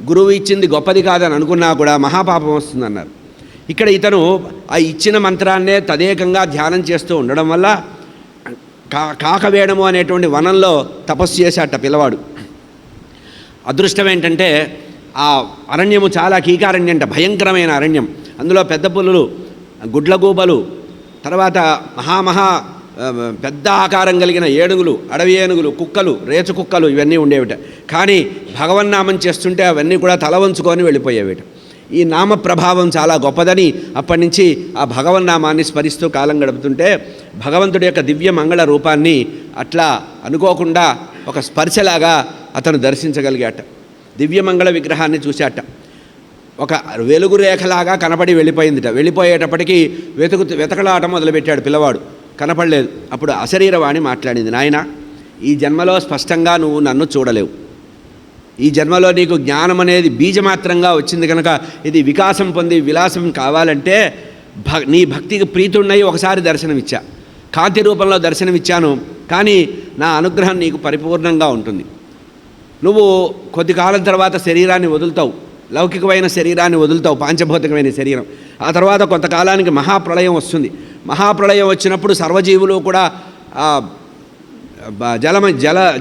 గురువు ఇచ్చింది గొప్పది కాదని అనుకున్నా కూడా మహాపాపం వస్తుందన్నారు. ఇక్కడ ఇతను ఆ ఇచ్చిన మంత్రాన్నే తదేకంగా ధ్యానం చేస్తూ ఉండడం వల్ల కాకవేడము అనేటువంటి వనంలో తపస్సు చేశాట పిల్లవాడు. అదృష్టం ఏంటంటే ఆ అరణ్యము చాలా కీకారణ్యంట, భయంకరమైన అరణ్యం. అందులో పెద్ద పులులు, గుడ్లగూబలు, తర్వాత పెద్ద ఆకారం కలిగిన ఏనుగులు, అడవి ఏనుగులు, కుక్కలు, రేచు కుక్కలు ఇవన్నీ ఉండేవిట. కానీ భగవన్నామం చేస్తుంటే అవన్నీ కూడా తల వంచుకొని వెళ్ళిపోయేవిట. ఈ నామ ప్రభావం చాలా గొప్పదని అప్పటి నుంచి ఆ భగవన్నామాన్ని స్మరిస్తూ కాలం గడుపుతుంటే భగవంతుడి యొక్క దివ్య మంగళ రూపాన్ని అట్లా అనుకోకుండా ఒక స్పర్శలాగా అతను దర్శించగలిగాట. దివ్యమంగళ విగ్రహాన్ని చూశాట. ఒక వెలుగు రేఖలాగా కనపడి వెళ్ళిపోయిందిట. వెళ్ళిపోయేటప్పటికీ వెతకలాట మొదలుపెట్టాడు పిల్లవాడు, కనపడలేదు. అప్పుడు అశరీరవాణి మాట్లాడింది, నాయన ఈ జన్మలో స్పష్టంగా నువ్వు నన్ను చూడలేవు. ఈ జన్మలో నీకు జ్ఞానం అనేది బీజమాత్రంగా వచ్చింది కనుక ఇది వికాసం పొంది విలాసం కావాలంటే నీ భక్తికి ప్రీతున్నయి ఒకసారి దర్శనమిచ్చా, కాంతి రూపంలో దర్శనమిచ్చాను. కానీ నా అనుగ్రహం నీకు పరిపూర్ణంగా ఉంటుంది. నువ్వు కొద్ది కాలం తర్వాత శరీరాన్ని వదులుతావు, లౌకికమైన శరీరాన్ని వదులుతావు, పాంచభౌతికమైన శరీరం. ఆ తర్వాత కొంతకాలానికి మహాప్రళయం వస్తుంది. మహాప్రళయం వచ్చినప్పుడు సర్వజీవులు కూడా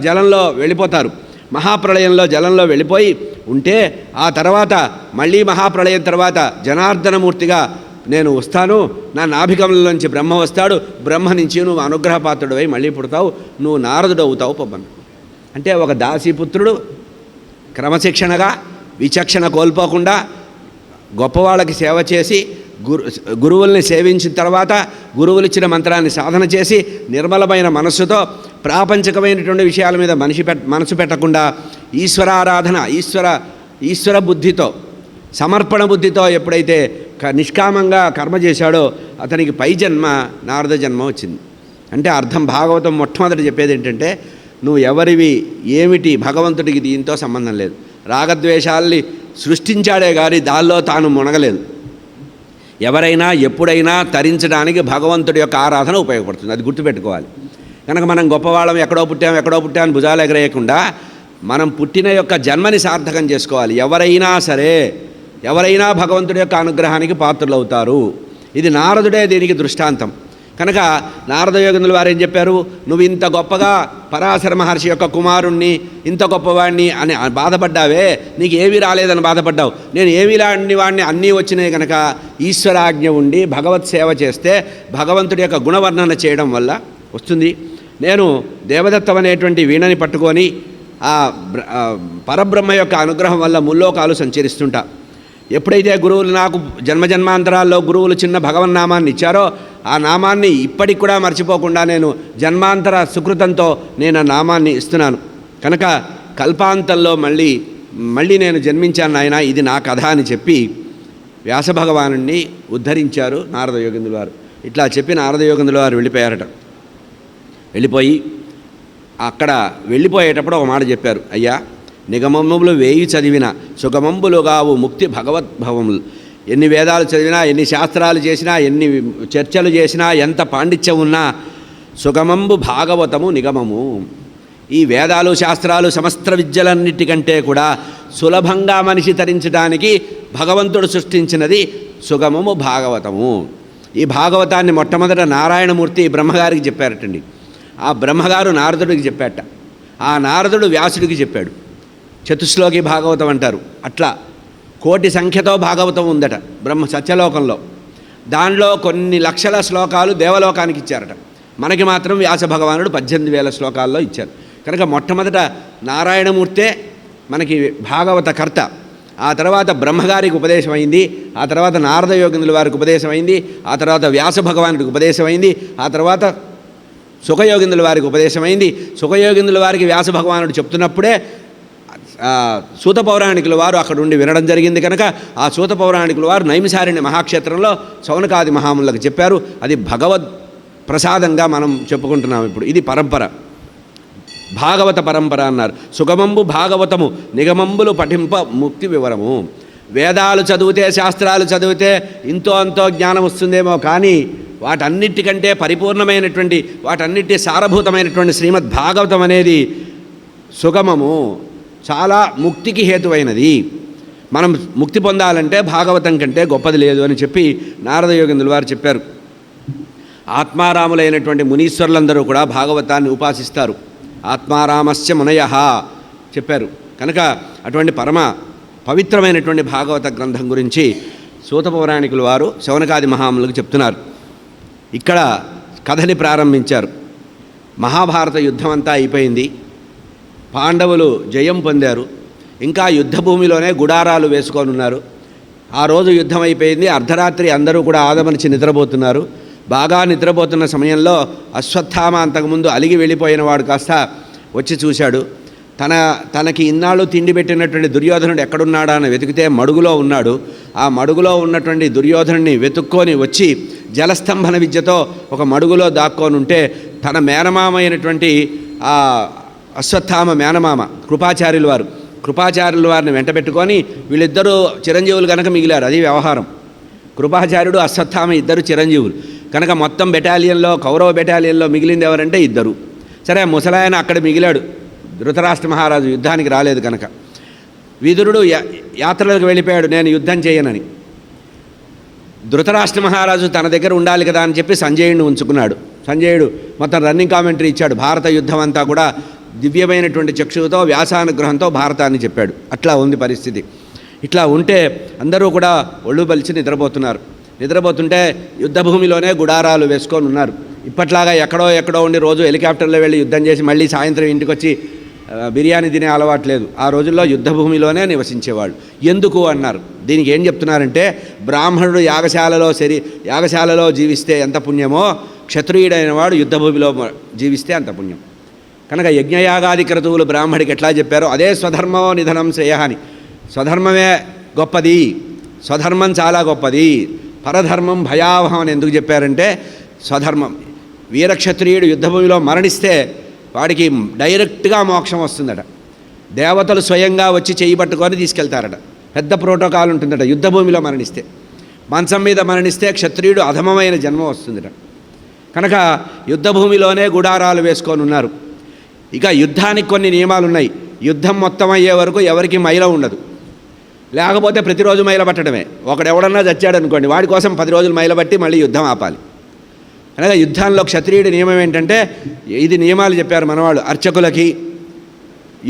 జలంలో వెళ్ళిపోతారు. మహాప్రళయంలో జలంలో వెళ్ళిపోయి ఉంటే ఆ తర్వాత మళ్ళీ మహాప్రళయం తర్వాత జనార్దనమూర్తిగా నేను వస్తాను, నా నాభికములలోంచి బ్రహ్మ వస్తాడు, బ్రహ్మ నుంచి నువ్వు అనుగ్రహపాత్రుడివై మళ్ళీ పుడతావు, నువ్వు నారదుడు అవుతావు పబ్బన్న. అంటే ఒక దాసీపుత్రుడు క్రమశిక్షణగా విచక్షణ కోల్పోకుండా గొప్పవాళ్ళకి సేవ చేసి గురువుల్ని సేవించిన తర్వాత గురువులు ఇచ్చిన మంత్రాన్ని సాధన చేసి నిర్మలమైన మనస్సుతో ప్రాపంచికమైనటువంటి విషయాల మీద మనసు పెట్టకుండా ఈశ్వరారాధన ఈశ్వర బుద్ధితో సమర్పణ బుద్ధితో ఎప్పుడైతే నిష్కామంగా కర్మ చేశాడో అతనికి పై జన్మ నారద జన్మ వచ్చింది. అంటే అర్థం భాగవతం మొట్టమొదటి చెప్పేది ఏంటంటే నువ్వు ఎవరివి ఏమిటి భగవంతుడికి దీంతో సంబంధం లేదు. రాగద్వేషాల్ని సృష్టించాడే కానీ దానిలో తాను మునగలేదు. ఎవరైనా ఎప్పుడైనా తరించడానికి భగవంతుడి యొక్క ఆరాధన ఉపయోగపడుతుంది, అది గుర్తుపెట్టుకోవాలి. కనుక మనం గొప్పవాళ్ళం ఎక్కడో పుట్టామని భుజాలు ఎగరేయకుండా మనం పుట్టిన యొక్క జన్మని సార్థకం చేసుకోవాలి. ఎవరైనా భగవంతుడి యొక్క అనుగ్రహానికి పాత్రులవుతారు. ఇది నారదుడే దీనికి దృష్టాంతం. కనుక నారద యోగేంద్రుల వారు ఏం చెప్పారు, నువ్వు ఇంత గొప్పగా పరాశర మహర్షి యొక్క కుమారుణ్ణి ఇంత గొప్పవాడిని అని బాధపడ్డావే, నీకు ఏమీ రాలేదని బాధపడ్డావు. నేను ఏమీ రాని వాడిని అన్నీ వచ్చినాయి కనుక ఈశ్వరాజ్ఞ ఉండి భగవత్ సేవ చేస్తే భగవంతుడి యొక్క గుణవర్ణన చేయడం వల్ల వస్తుంది. నేను దేవదత్తం అనేటువంటి వీణని పట్టుకొని ఆ పరబ్రహ్మ యొక్క అనుగ్రహం వల్ల ముల్లోకాలు సంచరిస్తుంటా. ఎప్పుడైతే గురువులు నాకు జన్మజన్మాంతరాల్లో గురువులు చిన్న భగవన్నామాన్ని ఇచ్చారో ఆ నామాన్ని ఇప్పటికి కూడా మర్చిపోకుండా నేను జన్మాంతర సుకృతంతో నేను ఆ నామాన్ని ఇస్తున్నాను. కనుక కల్పాంతంలో మళ్ళీ నేను జన్మించాను నాయన, ఇది నా కథ అని చెప్పి వ్యాసభగవానుణ్ణి ఉద్ధరించారు నారద యోగేంద్రుల వారు. ఇట్లా చెప్పి నారద యోగేంద్రుల వారు వెళ్ళిపోయారట. వెళ్ళిపోయి అక్కడ వెళ్ళిపోయేటప్పుడు ఒక మాట చెప్పారు, అయ్యా నిగమములు వేయి చదివిన సుగమంబులుగావు ముక్తి భగవద్భవములు. ఎన్ని వేదాలు చదివినా, ఎన్ని శాస్త్రాలు చేసినా, ఎన్ని చర్చలు చేసినా, ఎంత పాండిత్యం ఉన్నా సుగమంబు భాగవతము నిగమము. ఈ వేదాలు శాస్త్రాలు సమస్త విద్యలన్నిటికంటే కూడా సులభంగా మనిషి తరించడానికి భగవంతుడు సృష్టించినది సుగమము భాగవతము. ఈ భాగవతాన్ని మొట్టమొదట నారాయణమూర్తి బ్రహ్మగారికి చెప్పారటండి. ఆ బ్రహ్మగారు నారదుడికి చెప్పాట. ఆ నారదుడు వ్యాసుడికి చెప్పాడు. చతుశ్లోకి భాగవతం అంటారు. అట్లా కోటి సంఖ్యతో భాగవతం ఉందట సత్యలోకంలో. దానిలో కొన్ని లక్షల శ్లోకాలు దేవలోకానికి ఇచ్చారట. మనకి మాత్రం వ్యాస భగవానుడు 18,000 శ్లోకాల్లో ఇచ్చారు. కనుక మొట్టమొదట నారాయణమూర్తే మనకి భాగవత కర్త. ఆ తర్వాత బ్రహ్మగారికి ఉపదేశం అయింది, ఆ తర్వాత నారద యోగిందుల వారికి ఉపదేశం అయింది, ఆ తర్వాత వ్యాస భగవానుడికి ఉపదేశం అయింది, ఆ తర్వాత సుఖయోగిందుల వారికి ఉపదేశం అయింది. సుఖయోగిందుల వారికి వ్యాస భగవానుడు చెప్తున్నప్పుడే సూత పౌరాణికుల వారు అక్కడ ఉండి వినడం జరిగింది. కనుక ఆ సూత పౌరాణికుల వారు నైమిసారణ్య మహాక్షేత్రంలో శౌనకాది మహాములకు చెప్పారు. అది భగవద్ ప్రసాదంగా మనం చెప్పుకుంటున్నాం. ఇప్పుడు ఇది పరంపర, భాగవత పరంపర అన్నారు. సుగమంబు భాగవతము నిగమంబులు పఠింప ముక్తి వివరము. వేదాలు చదివితే, శాస్త్రాలు చదివితే ఇంతో అంతో జ్ఞానం వస్తుందేమో, కానీ వాటన్నిటికంటే పరిపూర్ణమైనటువంటి, వాటన్నిటి సారభూతమైనటువంటి శ్రీమద్ భాగవతం అనేది సుగమము, చాలా ముక్తికి హేతువైనది. మనం ముక్తి పొందాలంటే భాగవతం కంటే గొప్పది లేదు అని చెప్పి నారద యోగిందుల వారు చెప్పారు. ఆత్మారాములైనటువంటి మునీశ్వరులందరూ కూడా భాగవతాన్ని ఉపాసిస్తారు. ఆత్మారామస్య మునయః చెప్పారు. కనుక అటువంటి పరమ పవిత్రమైనటువంటి భాగవత గ్రంథం గురించి సూత పౌరాణికుల వారు శౌనకాది మహాములకు చెప్తున్నారు. ఇక్కడ కథని ప్రారంభించారు. మహాభారత యుద్ధం అంతా అయిపోయింది, పాండవులు జయం పొందారు. ఇంకా యుద్ధభూమిలోనే గుడారాలు వేసుకొని ఉన్నారు. ఆ రోజు యుద్ధం అయిపోయింది. అర్ధరాత్రి అందరూ కూడా ఆదమనిచి నిద్రపోతున్నారు. బాగా నిద్రపోతున్న సమయంలో అశ్వత్థామ అంతకుముందు అలిగి వెళ్ళిపోయిన వాడు కాస్త వచ్చి చూశాడు. తనకి ఇన్నాళ్ళు తిండి పెట్టినటువంటి దుర్యోధనుడు ఎక్కడున్నాడా అని వెతికితే మడుగులో ఉన్నాడు. ఆ మడుగులో ఉన్నటువంటి దుర్యోధనుడిని వెతుక్కొని వచ్చి జలస్తంభన విద్యతో ఒక మడుగులో దాక్కొని ఉంటే తన మేనమామైనటువంటి ఆ అశ్వత్థామ మేనమామ కృపాచార్యుల వారిని వెంట పెట్టుకొని వీళ్ళిద్దరూ చిరంజీవులు కనుక మిగిలారు. అది వ్యవహారం. కృపాచార్యుడు అశ్వత్థామ ఇద్దరు చిరంజీవులు కనుక మొత్తం బెటాలియన్లో, కౌరవ బెటాలియన్లో మిగిలింది ఎవరంటే ఇద్దరు. సరే, ముసలాయన అక్కడ మిగిలాడు. ధృతరాష్ట్ర మహారాజు యుద్ధానికి రాలేదు కనుక. విదురుడు యాత్రలకు వెళ్ళిపోయాడు, నేను యుద్ధం చేయనని. ధృతరాష్ట్ర మహారాజు తన దగ్గర ఉండాలి కదా అని చెప్పి సంజయుడిని ఉంచుకున్నాడు. సంజయుడు మొత్తం రన్నింగ్ కామెంటరీ ఇచ్చాడు. భారత యుద్ధం అంతా కూడా దివ్యమైనటువంటి చక్షువుతో, వ్యాసానుగ్రహంతో భారతాన్ని చెప్పాడు. అట్లా ఉంది పరిస్థితి. ఇట్లా ఉంటే అందరూ కూడా ఒళ్ళు బలిచి నిద్రపోతుంటే యుద్ధభూమిలోనే గుడారాలు వేసుకొని ఉన్నారు. ఇప్పట్లాగా ఎక్కడో ఉండి రోజు హెలికాప్టర్లో వెళ్ళి యుద్ధం చేసి మళ్ళీ సాయంత్రం ఇంటికి వచ్చి బిర్యానీ తినే అలవాటు లేదు. ఆ రోజుల్లో యుద్ధభూమిలోనే నివసించేవాళ్ళు. ఎందుకు అన్నారు. దీనికి ఏం చెప్తున్నారంటే, బ్రాహ్మణుడు యాగశాలలో జీవిస్తే ఎంత పుణ్యమో, క్షత్రియుడైన వాడు యుద్ధభూమిలో జీవిస్తే అంత పుణ్యం. కనుక యజ్ఞయాగాది క్రతువులు బ్రాహ్మడికి ఎట్లా చెప్పారో అదే స్వధర్మో నిధనం శ్రేయ అని. స్వధర్మమే గొప్పది, స్వధర్మం చాలా గొప్పది. పరధర్మం భయావహం అని ఎందుకు చెప్పారంటే, స్వధర్మం. వీరక్షత్రియుడు యుద్ధభూమిలో మరణిస్తే వాడికి డైరెక్ట్గా మోక్షం వస్తుందట. దేవతలు స్వయంగా వచ్చి చేయి పట్టుకొని తీసుకెళ్తారట. పెద్ద ప్రోటోకాల్ ఉంటుందట. యుద్ధభూమిలో మరణిస్తే, మంచం మీద మరణిస్తే క్షత్రియుడు అధమమైన జన్మ వస్తుందట. కనుక యుద్ధభూమిలోనే గుడారాలు వేసుకొని ఉన్నారు. ఇక యుద్ధానికి కొన్ని నియమాలు ఉన్నాయి. యుద్ధం మొత్తం అయ్యే వరకు ఎవరికి మైల ఉండదు. లేకపోతే ప్రతిరోజు మైల పట్టడమే. ఒకడెవడన్నా చచ్చాడు అనుకోండి, వాడి కోసం 10 రోజులు మైల పట్టి మళ్ళీ యుద్ధం ఆపాలి. అనగా యుద్ధాల్లో క్షత్రియుడి నియమం ఏంటంటే, ఇది నియమాలు చెప్పారు మనవాళ్ళు. అర్చకులకి,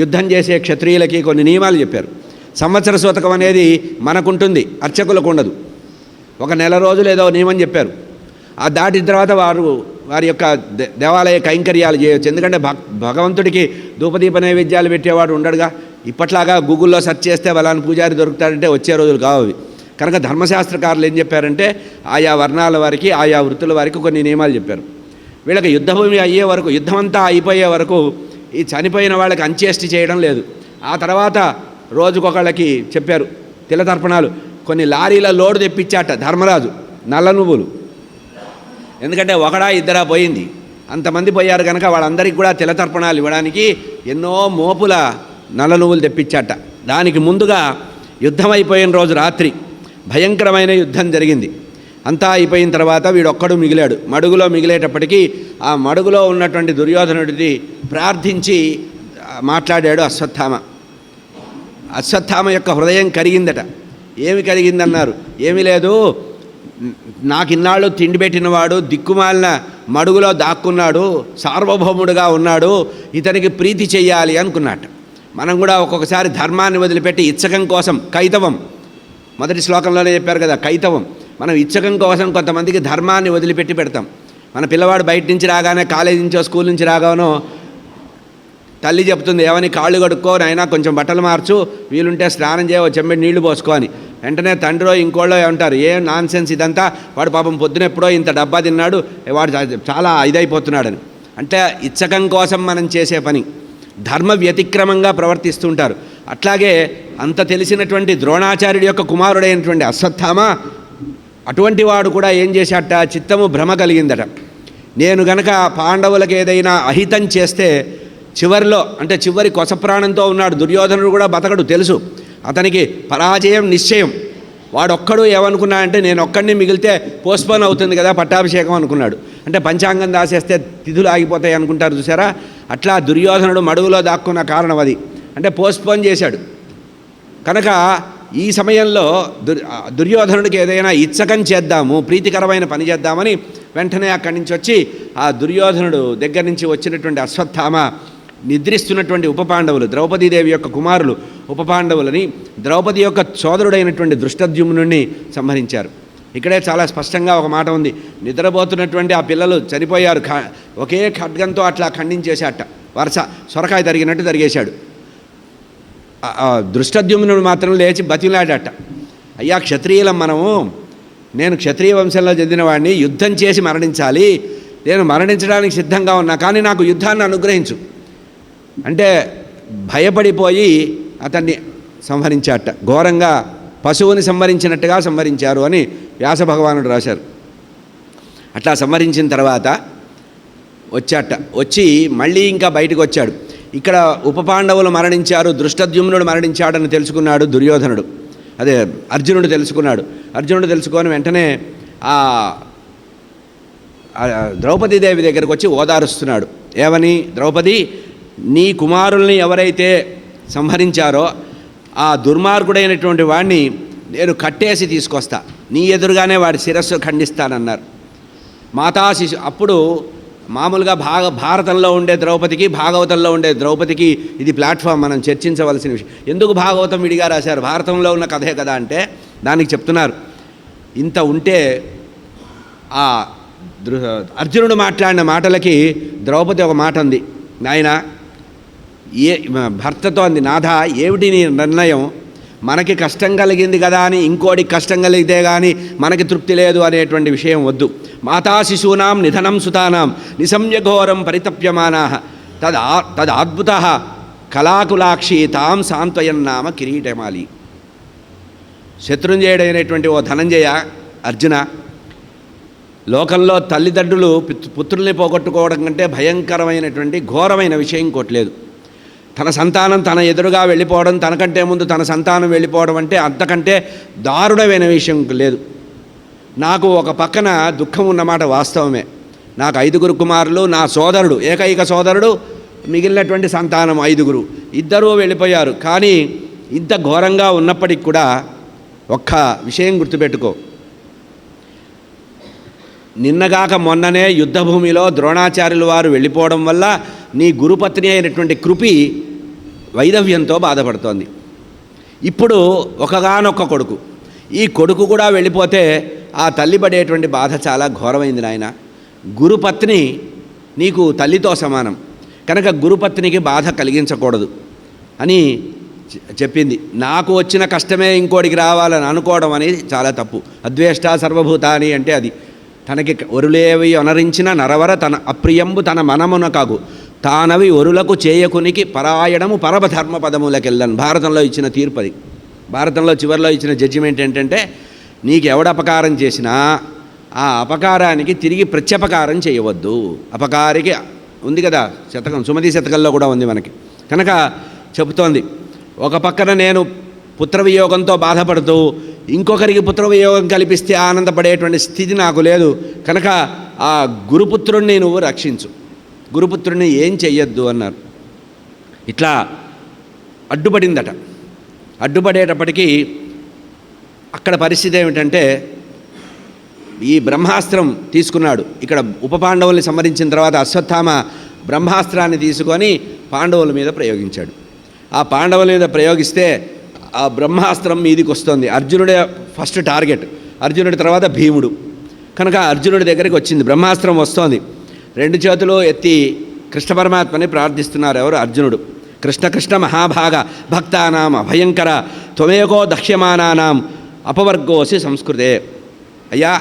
యుద్ధం చేసే క్షత్రియులకి కొన్ని నియమాలు చెప్పారు. సంవత్సర సూతకం అనేది మనకుంటుంది, అర్చకులకు ఉండదు. ఒక నెల రోజులు ఏదో నియమం చెప్పారు. ఆ దాటిన తర్వాత వారి యొక్క దేవాలయ కైంకర్యాలు చేయవచ్చు. ఎందుకంటే భగవంతుడికి ధూపదీప నైవేద్యాలు పెట్టేవాడు ఉండడుగా. ఇప్పట్లాగా గూగుల్లో సెర్చ్ చేస్తే వాళ్ళని పూజారి దొరుకుతాడంటే వచ్చే రోజులు కావు అవి. కనుక ధర్మశాస్త్రకారులు ఏం చెప్పారంటే, ఆయా వర్ణాల వారికి, ఆయా వృత్తుల వారికి కొన్ని నియమాలు చెప్పారు. వీళ్ళకి యుద్ధభూమి అయ్యే వరకు, యుద్ధమంతా అయిపోయే వరకు ఈ చనిపోయిన వాళ్ళకి అంత్యేష్టి చేయడం లేదు. ఆ తర్వాత రోజుకొకళ్ళకి చెప్పారు తిలతర్పణాలు. కొన్ని లారీల లోడు తెప్పించాట ధర్మరాజు, నల్ల నువ్వులు. ఎందుకంటే ఒకడా ఇద్దరా పోయింది, అంతమంది పోయారు కనుక వాళ్ళందరికీ కూడా తిలతర్పణాలు ఇవ్వడానికి ఎన్నో మోపుల నల్ల నువ్వులు తెప్పించాట. దానికి ముందుగా యుద్ధం అయిపోయిన రోజు రాత్రి భయంకరమైన యుద్ధం జరిగింది. అంతా అయిపోయిన తర్వాత వీడొక్కడు మిగిలాడు. మడుగులో మిగిలేటప్పటికీ ఆ మడుగులో ఉన్నటువంటి దుర్యోధనుడిని ప్రార్థించి మాట్లాడాడు అశ్వత్థామ. అశ్వత్థామ యొక్క హృదయం కరిగిందట. ఏమి కరిగిందన్నారు. ఏమీ లేదు, నాకు ఇన్నాళ్ళు తిండి పెట్టినవాడు, దిక్కుమాలిన మడుగులో దాక్కున్నాడు, సార్వభౌముడుగా ఉన్నాడు, ఇతనికి ప్రీతి చెయ్యాలి అనుకున్నట్ట. మనం కూడా ఒక్కొక్కసారి ధర్మాన్ని వదిలిపెట్టి ఇచ్చకం కోసం, కైతవం మొదటి శ్లోకంలోనే చెప్పారు కదా, కైతవం. మనం ఇచ్చకం కోసం కొంతమందికి ధర్మాన్ని వదిలిపెట్టి పెడతాం. మన పిల్లవాడు బయట నుంచి రాగానే, కాలేజీ నుంచో స్కూల్ నుంచి రాగానో తల్లి చెప్తుంది, ఏమని, కాళ్ళు కడుక్కో నాయనా, కొంచెం బట్టలు మార్చు, వీలుంటే స్నానం చేయవో, చెంబెడి నీళ్లు పోసుకో అని. వెంటనే తండ్రో ఇంకోళ్ళో ఏమంటారు, ఏం నాన్ సెన్స్ ఇదంతా, వాడు పాపం పొద్దునెప్పుడో ఇంత డబ్బా తిన్నాడు, వాడు చాలా ఇదైపోతున్నాడని. అంటే ఇచ్చకం కోసం మనం చేసే పని ధర్మ వ్యతిక్రమంగా ప్రవర్తిస్తుంటారు. అట్లాగే అంత తెలిసినటువంటి ద్రోణాచార్యుడి యొక్క కుమారుడైనటువంటి అశ్వత్థామ అటువంటి వాడు కూడా ఏం చేశాట, చిత్తము భ్రమ కలిగిందట. నేను గనక పాండవులకు ఏదైనా అహితం చేస్తే చివరిలో, అంటే చివరి కొసప్రాణంతో ఉన్నాడు దుర్యోధనుడు, కూడా బతకడు తెలుసు, అతనికి పరాజయం నిశ్చయం. వాడొక్కడు ఏమనుకున్నా అంటే, నేను ఒక్కడిని మిగిలితే పోస్ట్పోన్ అవుతుంది కదా పట్టాభిషేకం అనుకున్నాడు. అంటే పంచాంగం దాసేస్తే తిథులు ఆగిపోతాయి అనుకుంటారు చూసారా, అట్లా దుర్యోధనుడు మడుగులో దాక్కున్న కారణం అది. అంటే పోస్ట్పోన్ చేశాడు. కనుక ఈ సమయంలో దుర్యోధనుడికి ఏదైనా ఇచ్చకం చేద్దాము, ప్రీతికరమైన పని చేద్దామని వెంటనే అక్కడి నుంచి వచ్చి ఆ దుర్యోధనుడు దగ్గర నుంచి వచ్చినటువంటి అశ్వత్థామ నిద్రిస్తున్నటువంటి ఉపపాండవులు, ద్రౌపదీదేవి యొక్క కుమారులు ఉపపాండవులని, ద్రౌపది యొక్క సోదరుడైనటువంటి దృష్టద్యుమ్నుడిని సంహరించారు. ఇక్కడే చాలా స్పష్టంగా ఒక మాట ఉంది, నిద్రపోతున్నటువంటి ఆ పిల్లలు చనిపోయారు, ఒకే ఖడ్గంతో అట్లా ఖండించేశాట, వరుస సొరకాయ తరిగినట్టు తరిగేశాడు. దృష్టద్యుమ్నుడు మాత్రం లేచి బతిలాడట, అయ్యా క్షత్రియులం మనము, నేను క్షత్రియ వంశంలో చెందిన వాడిని, యుద్ధం చేసి మరణించాలి, నేను మరణించడానికి సిద్ధంగా ఉన్నా, కానీ నాకు యుద్ధాన్ని అనుగ్రహించు అంటే భయపడిపోయి అతన్ని సంహరించాట. ఘోరంగా పశువుని సంహరించినట్టుగా సంహరించారు అని వ్యాస భగవానుడు రాశారు. అట్లా సంహరించిన తర్వాత వచ్చాట, వచ్చి మళ్ళీ ఇంకా బయటకు వచ్చాడు. ఇక్కడ ఉపపాండవులు మరణించారు, దృష్టద్యుమ్నుడు మరణించాడని తెలుసుకున్నాడు దుర్యోధనుడు, అదే అర్జునుడు తెలుసుకున్నాడు. అర్జునుడు తెలుసుకొని వెంటనే ఆ ద్రౌపదీదేవి దగ్గరకు వచ్చి ఓదారుస్తున్నాడు. ఏమని, ద్రౌపది, నీ కుమారుల్ని ఎవరైతే సంహరించారో ఆ దుర్మార్గుడైనటువంటి వాడిని నేను కట్టేసి తీసుకొస్తా, నీ ఎదురుగానే వాడి శిరస్సు ఖండిస్తానన్నారు. మాతా శిశు అప్పుడు మామూలుగా భారతంలో ఉండే ద్రౌపదికి, భాగవతంలో ఉండే ద్రౌపదికి ఇది ప్లాట్ఫామ్, మనం చర్చించవలసిన విషయం. ఎందుకు భాగవతం విడిగా రాశారు, భారతంలో ఉన్న కథే కదా అంటే దానికి చెప్తున్నారు. ఇంత ఉంటే ఆ అర్జునుడు మాట్లాడిన మాటలకి ద్రౌపది ఒక మాట అంది, నాయనా భర్తతో అంది, నాథ ఏమిటి నీ నిర్ణయం, మనకి కష్టం కలిగింది కదా అని ఇంకోటికి కష్టం కలిగితే కానీ మనకి తృప్తి లేదు అనేటువంటి విషయం వద్దు. మాతా శిశూనాం నిధనం సుతానాం నిసంయఘోరం పరితప్యమానా తదద్భుత కళాకులాక్షి తాం సాంత్వయన్నామ కిరీటమాలి. శత్రుంజయుడైనటువంటి ఓ ధనంజయ, అర్జున, లోకంలో తల్లిదండ్రులు పుత్రుల్ని పోగొట్టుకోవడం కంటే భయంకరమైనటువంటి ఘోరమైన విషయం ఇంకోట్లేదు. తన సంతానం తన ఎదురుగా వెళ్ళిపోవడం, తనకంటే ముందు తన సంతానం వెళ్ళిపోవడం అంటే అంతకంటే దారుణమైన విషయం లేదు. నాకు ఒక పక్కన దుఃఖం ఉన్నమాట వాస్తవమే. నాకు 5 కుమారులు, నా సోదరుడు ఏకైక సోదరుడు, మిగిలినటువంటి సంతానం 5, ఇద్దరూ వెళ్ళిపోయారు. కానీ ఇంత ఘోరంగా ఉన్నప్పటికి కూడా ఒక్క విషయం గుర్తుపెట్టుకో, నిన్నగాక మొన్ననే యుద్ధభూమిలో ద్రోణాచార్యుల వారు వెళ్ళిపోవడం వల్ల నీ గురుపత్ని అయినటువంటి కృపి వైధవ్యంతో బాధపడుతోంది. ఇప్పుడు ఒకగానొక్క కొడుకు, ఈ కొడుకు కూడా వెళ్ళిపోతే ఆ తల్లి పడేటువంటి బాధ చాలా ఘోరమైంది నాయన. గురుపత్ని నీకు తల్లితో సమానం కనుక గురుపత్నికి బాధ కలిగించకూడదు అని చెప్పింది. నాకు వచ్చిన కష్టమే ఇంకోటికి రావాలని అనుకోవడం అనేది చాలా తప్పు. అద్వేష్టా సర్వభూతాని అంటే అది. తనకి ఒరులేవి అనరించిన నరవర తన అప్రియంబు తన మనమున కాగు తానవి ఒరులకు చేయకునికి పరాయణము పరమధర్మ పదములకెళ్ళను. భారతంలో ఇచ్చిన తీర్పు అది. భారతంలో చివరిలో ఇచ్చిన జడ్జిమెంట్ ఏంటంటే, నీకు ఎవడ అపకారం చేసినా ఆ అపకారానికి తిరిగి ప్రత్యపకారం చేయవద్దు. అపకారికి ఉంది కదా శతకం, సుమతి శతకంలో కూడా ఉంది మనకి. కనుక చెబుతోంది, ఒక పక్కన నేను పుత్రవియోగంతో బాధపడుతూ ఇంకొకరికి పుత్రవియోగం కల్పిస్తే ఆనందపడేటువంటి స్థితి నాకు లేదు. కనుక ఆ గురుపుత్రుణ్ణి నువ్వు రక్షించు, గురుపుత్రుణ్ణి ఏం చెయ్యొద్దు అన్నారు. ఇట్లా అడ్డుపడిందట. అడ్డుపడేటప్పటికీ అక్కడ పరిస్థితి ఏమిటంటే, ఈ బ్రహ్మాస్త్రం తీసుకున్నాడు. ఇక్కడ ఉప పాండవుల్ని సంహరించిన తర్వాత అశ్వత్థామ బ్రహ్మాస్త్రాన్ని తీసుకొని పాండవుల మీద ప్రయోగించాడు. ఆ పాండవుల మీద ప్రయోగిస్తే ఆ బ్రహ్మాస్త్రం మీదికి వస్తుంది. అర్జునుడే ఫస్ట్ టార్గెట్, అర్జునుడి తర్వాత భీముడు. కనుక అర్జునుడి దగ్గరికి వచ్చింది, బ్రహ్మాస్త్రం వస్తోంది. రెండు చేతులు ఎత్తి కృష్ణ పరమాత్మని ప్రార్థిస్తున్నారు. ఎవరు? అర్జునుడు. కృష్ణ కృష్ణ మహాభాగ భక్తానాం అభయంకర త్వమేకో దక్ష్యమానానాం అపవర్గోసి సంస్కృతే. అయ్యా,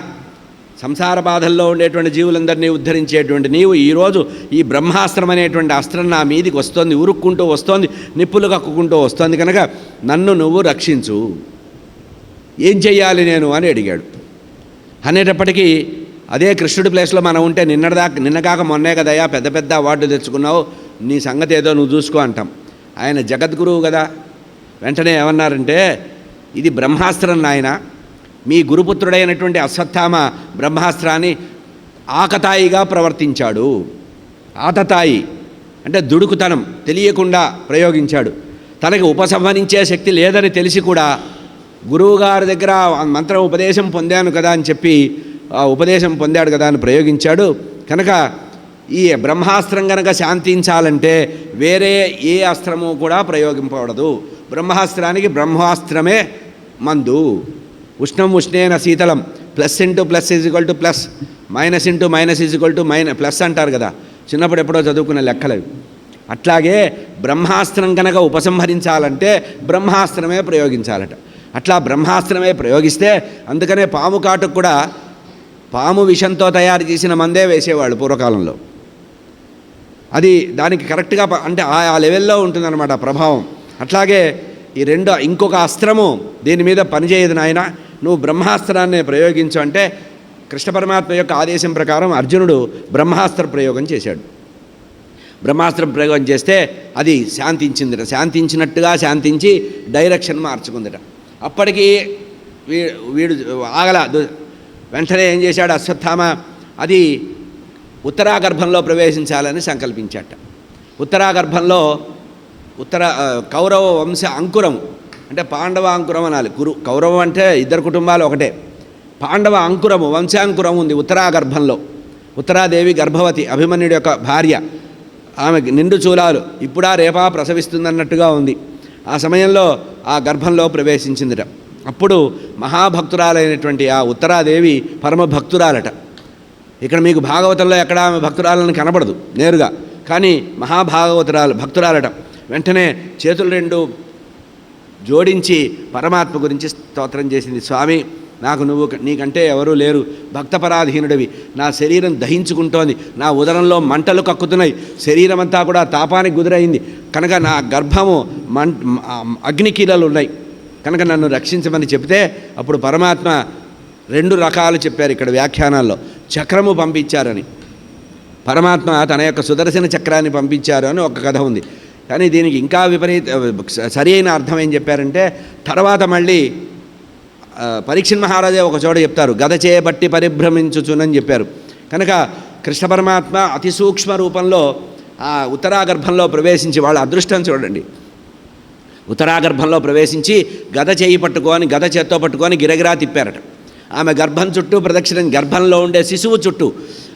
సంసార బాధల్లో ఉండేటువంటి జీవులందరినీ ఉద్ధరించేటువంటి నీవు ఈరోజు ఈ బ్రహ్మాస్త్రం అనేటువంటి అస్త్రం నా మీదికి వస్తోంది, ఉరుక్కుంటూ వస్తోంది, నిప్పులు కక్కుకుంటూ వస్తోంది, కనుక నన్ను నువ్వు రక్షించు, ఏం చెయ్యాలి నేను అని అడిగాడు. అనేటప్పటికీ అదే కృష్ణుడి ప్లేస్లో మనం ఉంటే నిన్నగాక మొన్నే కదయ్యా పెద్ద పెద్ద అవార్డు తెచ్చుకున్నావు, నీ సంగతి ఏదో నువ్వు చూసుకో అంటాం. ఆయన జగద్గురువు కదా. వెంటనే ఏమన్నారంటే, ఇది బ్రహ్మాస్త్రం నాయన, మీ గురుపుత్రుడైనటువంటి అశ్వత్థామ బ్రహ్మాస్త్రాన్ని ఆకతాయిగా ప్రవర్తించాడు. ఆతతాయి అంటే దుడుకుతనం, తెలియకుండా ప్రయోగించాడు. తనకి ఉపసంహరించే శక్తి లేదని తెలిసి కూడా గురువుగారి దగ్గర మంత్ర ఉపదేశం పొందాను కదా అని చెప్పి ఉపదేశం పొందాడు కదా అని ప్రయోగించాడు. కనుక ఈ బ్రహ్మాస్త్రం కనుక శాంతించాలంటే వేరే ఏ అస్త్రము కూడా ప్రయోగింపబడదు. బ్రహ్మాస్త్రానికి బ్రహ్మాస్త్రమే మందు. ఉష్ణం ఉష్ణేన శీతలం, plus into plus is equal to plus, minus into minus is equal to plus అంటారు కదా, చిన్నప్పుడు ఎప్పుడో చదువుకునే లెక్కలు. అట్లాగే బ్రహ్మాస్త్రం కనుక ఉపసంహరించాలంటే బ్రహ్మాస్త్రమే ప్రయోగించాలట. అట్లా బ్రహ్మాస్త్రమే ప్రయోగిస్తే, అందుకనే పాము కాటుకు కూడా పాము విషంతో తయారు చేసిన మందే వేసేవాళ్ళు పూర్వకాలంలో. అది దానికి కరెక్ట్గా అంటే ఆ లెవెల్లో ఉంటుందన్నమాట ప్రభావం. అట్లాగే ఈ రెండు ఇంకొక అస్త్రము దీని మీద పనిచేయదు నాయన, నువ్వు బ్రహ్మాస్త్రాన్ని ప్రయోగించు అంటే కృష్ణ పరమాత్మ యొక్క ఆదేశం ప్రకారం అర్జునుడు బ్రహ్మాస్త్ర ప్రయోగం చేశాడు. బ్రహ్మాస్త్రం ప్రయోగం చేస్తే అది శాంతించిందిట. శాంతించినట్టుగా శాంతించి డైరెక్షన్ మార్చుకుందిట. అప్పటికి వీడు ఆగల. వెంటనే ఏం చేశాడు అశ్వత్థామ, అది ఉత్తరాగర్భంలో ప్రవేశించాలని సంకల్పించాట. ఉత్తరాగర్భంలో కౌరవ వంశ అంకురం అంటే పాండవ అంకురం అనాలి. కౌరవం అంటే ఇద్దరు కుటుంబాలు ఒకటే. పాండవ అంకురము, వంశాంకురం ఉంది ఉత్తరాగర్భంలో. ఉత్తరాదేవి గర్భవతి, అభిమన్యుడి యొక్క భార్య. ఆమె నిండు చూలాలు, ఇప్పుడా రేపా ప్రసవిస్తుందన్నట్టుగా ఉంది. ఆ సమయంలో ఆ గర్భంలో ప్రవేశించిందిట. అప్పుడు మహాభక్తురాలైనటువంటి ఆ ఉత్తరాదేవి పరమ భక్తురాలట. ఇక్కడ మీకు భాగవతంలో ఎక్కడ ఆమె భక్తురాలని కనబడదు నేరుగా, కానీ భక్తురాలట. వెంటనే చేతులు రెండు జోడించి పరమాత్మ గురించి స్తోత్రం చేసింది. స్వామి, నాకు నీకంటే ఎవరూ లేరు, భక్తపరాధీనుడివి, నా శరీరం దహించుకుంటోంది, నా ఉదరంలో మంటలు కక్కుతున్నాయి, శరీరం అంతా కూడా తాపానికి గురైంది, కనుక నా గర్భము అగ్నికీలలు ఉన్నాయి, కనుక నన్ను రక్షించమని చెప్తే అప్పుడు పరమాత్మ రెండు రకాలు చెప్పారు ఇక్కడ వ్యాఖ్యానాల్లో. చక్రము పంపించారని, పరమాత్మ తన యొక్క సుదర్శన చక్రాన్ని పంపించారు అని ఒక కథ ఉంది. కానీ దీనికి ఇంకా సరి అయిన అర్థం ఏం చెప్పారంటే, తర్వాత మళ్ళీ పరీక్షణ్ మహారాజే ఒక చోట చెప్తారు, గద చేయబట్టి పరిభ్రమించుచునని చెప్పారు. కనుక కృష్ణ పరమాత్మ అతి సూక్ష్మ రూపంలో ఆ ఉత్తరాగర్భంలో ప్రవేశించి, వాళ్ళ అదృష్టం చూడండి, ఉత్తరాగర్భంలో ప్రవేశించి గద చేయి పట్టుకొని, గద చేత్తో పట్టుకొని గిరగిరా తిప్పారట. ఆమె గర్భం చుట్టూ ప్రదక్షిణం, గర్భంలో ఉండే శిశువు చుట్టూ,